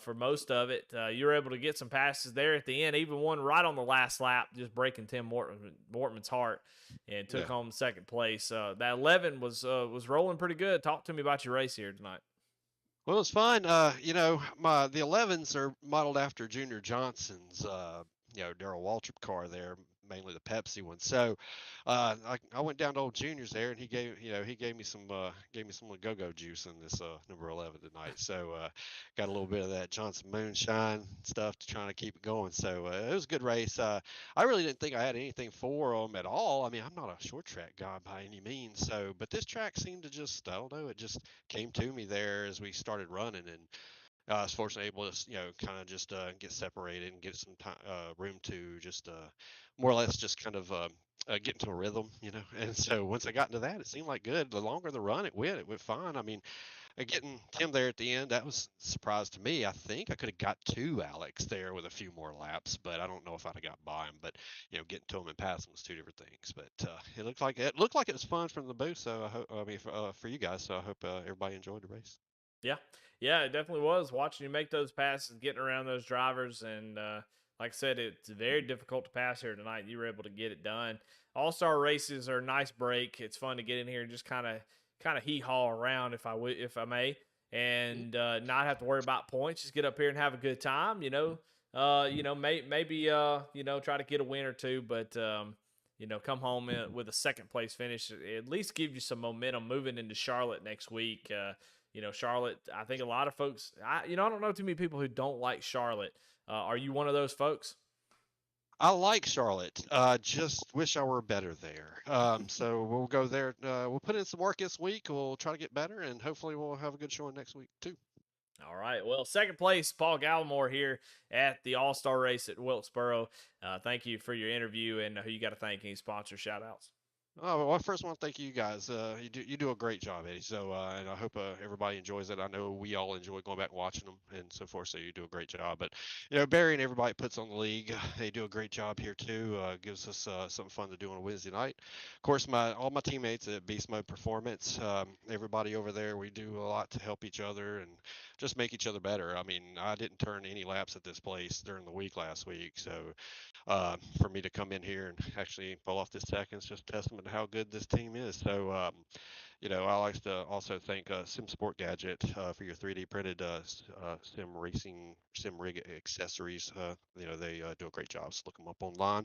for most of it. You were able to get some passes there at the end, even one right on the last lap, just breaking Tim Mortman's heart, and took home second place. That 11 was rolling pretty good. Talk to me about your race here tonight. Well, it's fun. The 11s are modeled after Junior Johnson's, Darrell Waltrip car there, mainly the Pepsi one. So, I went down to old Junior's there, and he gave me some go-go juice in this number 11 tonight. So, got a little bit of that Johnson moonshine stuff to try to keep it going. So, it was a good race. I really didn't think I had anything for them at all. I mean, I'm not a short track guy by any means. So, but this track seemed to just, I don't know, it just came to me there as we started running, and I was fortunately able to, kind of just get separated and get some time, room to just more or less just kind of get into a rhythm, And so once I got into that, it seemed like good. The longer the run it went fine. I mean, getting Tim there at the end, that was a surprise to me. I think I could have got to Alex there with a few more laps, but I don't know if I'd have got by him. But getting to him and passing was two different things. But it looked like it was fun from the booth. So for you guys. So I hope everybody enjoyed the race. Yeah, it definitely was. Watching you make those passes, getting around those drivers, and like I said, it's very difficult to pass here tonight. You were able to get it done. All-Star races are a nice break. It's fun to get in here and just kind of kind of hee-haw around, if I may, and not have to worry about points. Just get up here and have a good time. Maybe try to get a win or two, but come home with a second place finish. At least give you some momentum moving into Charlotte next week. Charlotte, I think a lot of folks, I don't know too many people who don't like Charlotte. Are you one of those folks? I like Charlotte. Just wish I were better there. So we'll go there. We'll put in some work this week. We'll try to get better, and hopefully we'll have a good showing next week too. All right. Well, second place, Paul Gallimore here at the All-Star race at Wilkesboro. Thank you for your interview, and who you got to thank? Any sponsor shout-outs? Oh, well, I first want to thank you guys. You do a great job, Eddie. So, and I hope everybody enjoys it. I know we all enjoy going back and watching them and so forth. So you do a great job. But Barry and everybody puts on the league, they do a great job here too. Gives us something fun to do on a Wednesday night. Of course, all my teammates at Beast Mode Performance, everybody over there, we do a lot to help each other and just make each other better. I mean, I didn't turn any laps at this place during the week last week, so for me to come in here and actually pull off this second is just a testament to how good this team is. So, I like to also thank Sim Sport Gadget for your 3D printed sim racing, sim rig accessories. They do a great job. So look them up online.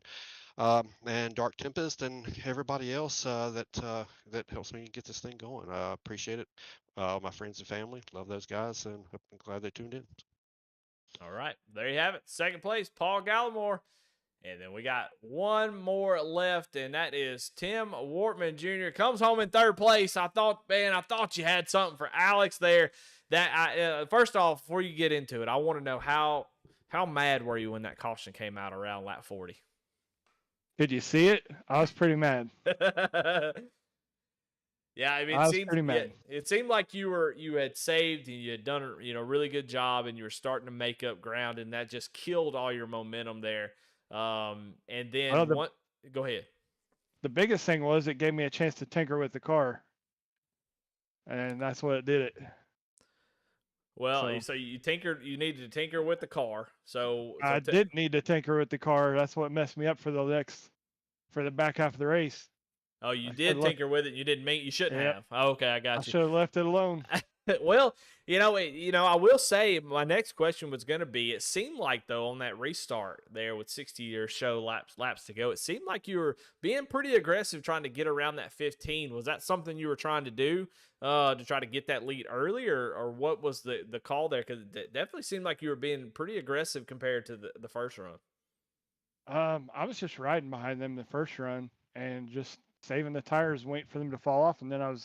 And Dark Tempest and everybody else that helps me get this thing going. I appreciate it. All my friends and family, love those guys, and I'm glad they tuned in. All right, there you have it. Second place, Paul Gallimore. And then we got one more left, and that is Tim Wortman Jr. Comes home in third place. I thought you had something for Alex there. First off, before you get into it, I want to know how mad were you when that caution came out around lap 40? Did you see it? I was pretty mad. Yeah, I mean, it seemed like you had saved and you had done a really good job, and you were starting to make up ground, and that just killed all your momentum there. And then go ahead. The biggest thing was it gave me a chance to tinker with the car, and that's what it did it. Well, so you needed to tinker with the car. So I did need to tinker with the car. That's what messed me up for the back half of the race. Oh, you did tinker with it. You didn't you shouldn't have. Oh, okay, I got you. I should have left it alone. Well, I will say my next question was going to be, it seemed like, though, on that restart there with 60 or so laps to go, it seemed like you were being pretty aggressive trying to get around that 15. Was that something you were trying to do to try to get that lead early, or what was the call there? Because it definitely seemed like you were being pretty aggressive compared to the first run. I was just riding behind them the first run and just saving the tires, waiting for them to fall off, and then I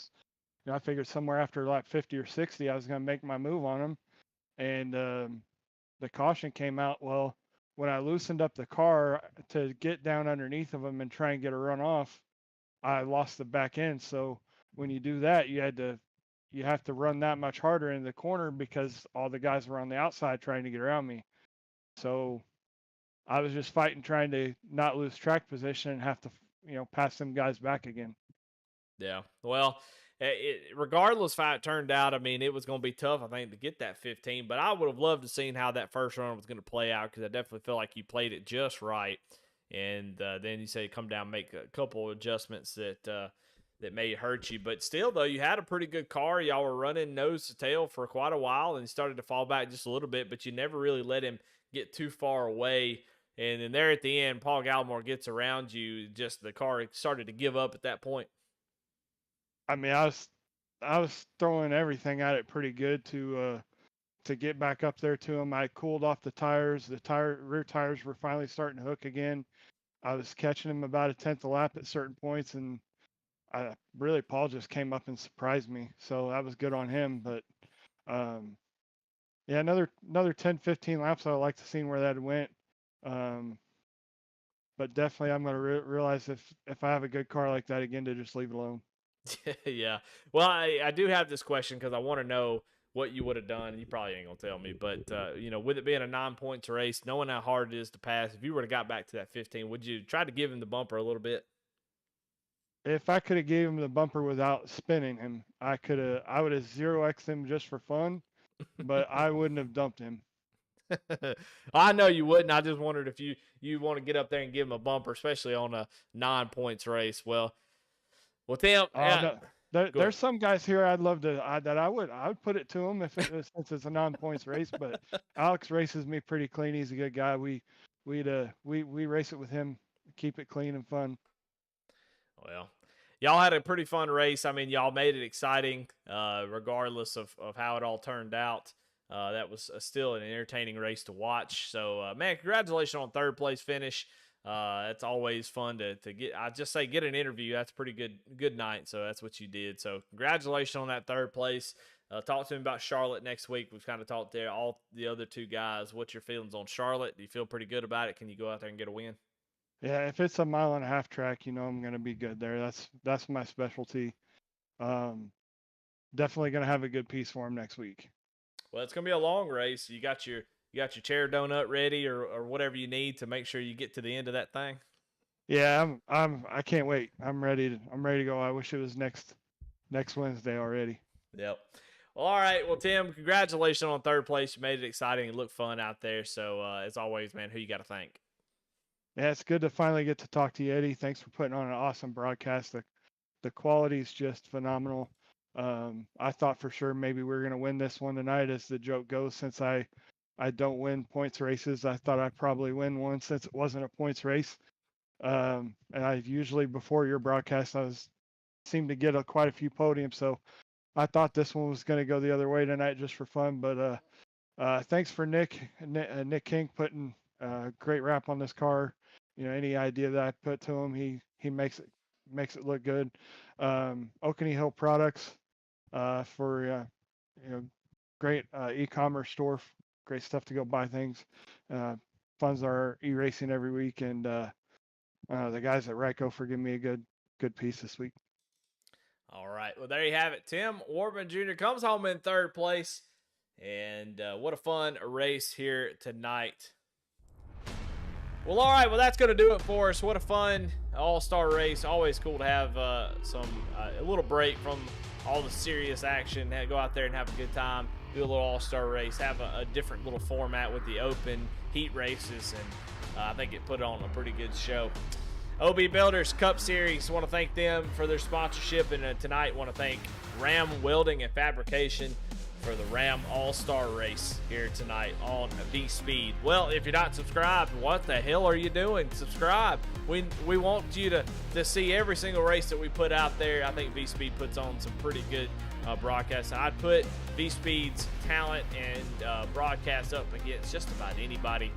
figured somewhere after lap 50 or 60, I was going to make my move on them. And the caution came out. Well, when I loosened up the car to get down underneath of them and try and get a run off, I lost the back end. So when you do that, you have to run that much harder in the corner because all the guys were on the outside trying to get around me. So I was just fighting, trying to not lose track position and have to, pass them guys back again. Yeah. Well, regardless of how it turned out, I mean, it was going to be tough, I think, to get that 15. But I would have loved to seen how that first run was going to play out, because I definitely feel like you played it just right. And then you say come down, make a couple of adjustments that may hurt you. But still, though, you had a pretty good car. Y'all were running nose to tail for quite a while, and he started to fall back just a little bit, but you never really let him get too far away. And then there at the end, Paul Gallimore gets around you. Just the car started to give up at that point. I mean, I was throwing everything at it pretty good to get back up there to him. I cooled off the tires. The rear tires were finally starting to hook again. I was catching him about a tenth a lap at certain points, and Paul just came up and surprised me. So that was good on him. But yeah, another 10, 15 laps. I'd like to see where that went. But definitely, I'm going to realize if I have a good car like that again, to just leave it alone. Yeah. Well, I do have this question because I want to know what you would have done. You probably ain't going to tell me, but, with it being a 9-point race, knowing how hard it is to pass, if you were to got back to that 15, would you try to give him the bumper a little bit? If I could have gave him the bumper without spinning him, I would have 0x'd him just for fun, but I wouldn't have dumped him. I know you wouldn't. I just wondered if you want to get up there and give him a bumper, especially on a 9-point race. Well, Tim, There's some guys here I'd love to I would put it to them if it was, since it's a non-points race. But Alex races me pretty clean. He's a good guy. We race it with him, keep it clean and fun. Well, y'all had a pretty fun race. I mean, y'all made it exciting, regardless of how it all turned out. That was still an entertaining race to watch. So, man, congratulations on third place finish. It's always fun to get. I just say get an interview. That's a pretty good night. So that's what you did. So congratulations on that third place. Talk to me about Charlotte next week. We've kind of talked there. All the other two guys. What's your feelings on Charlotte? Do you feel pretty good about it? Can you go out there and get a win? Yeah, if it's a 1.5 mile track, I'm going to be good there. That's my specialty. Definitely going to have a good piece for him next week. Well, it's going to be a long race. You got your chair donut ready or whatever you need to make sure you get to the end of that thing? Yeah, I can't wait. I'm ready to go. I wish it was next Wednesday already. Yep. Well, all right. Well, Tim, congratulations on third place. You made it exciting. It looked fun out there. So, as always, man, who you got to thank? Yeah, it's good to finally get to talk to you, Eddie. Thanks for putting on an awesome broadcast. The quality is just phenomenal. I thought for sure maybe we were going to win this one tonight, as the joke goes, since I don't win points races. I thought I'd probably win one since it wasn't a points race. And I usually, before your broadcast, seemed to get quite a few podiums. So I thought this one was going to go the other way tonight just for fun. But thanks for Nick King putting a great wrap on this car. Any idea that I put to him, he makes it look good. Oconee Hill Products for great e-commerce store. Great stuff to go buy things. Funds our e-racing every week, and the guys at Ryco for giving me a good piece this week. All right. Well, there you have it. Tim Wardman Jr. comes home in third place, and what a fun race here tonight. Well, all right. Well, that's going to do it for us. What a fun all-star race. Always cool to have a little break from all the serious action. Go out there and have a good time. Do a little all-star race. Have a different little format with the open heat races, and I think it put on a pretty good show. OB Builders Cup Series. Want to thank them for their sponsorship, and tonight want to thank Ram Welding and Fabrication for the Ram All-Star Race here tonight on V-Speed. Well, if you're not subscribed, what the hell are you doing? Subscribe. We want you to see every single race that we put out there. I think V-Speed puts on some pretty good broadcasts. I'd put V-Speed's talent and broadcast up against just about anybody.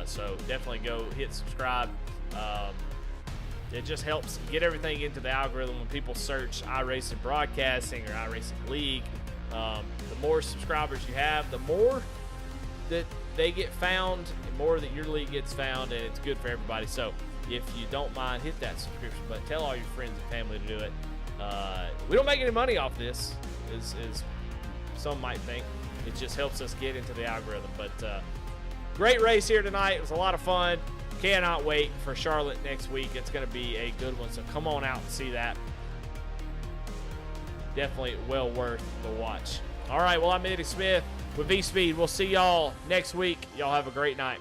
So definitely go hit subscribe. It just helps get everything into the algorithm when people search iRacing Broadcasting or iRacing League. The more subscribers you have, the more that they get found, the more that your league gets found, and it's good for everybody. So if you don't mind, hit that subscription button. Tell all your friends and family to do it. We don't make any money off this, as some might think. It just helps us get into the algorithm. But great race here tonight. It was a lot of fun. Cannot wait for Charlotte next week. It's going to be a good one, so come on out and see that. Definitely well worth the watch. All right, well, I'm Eddie Smith with V-Speed. We'll see y'all next week. Y'all have a great night.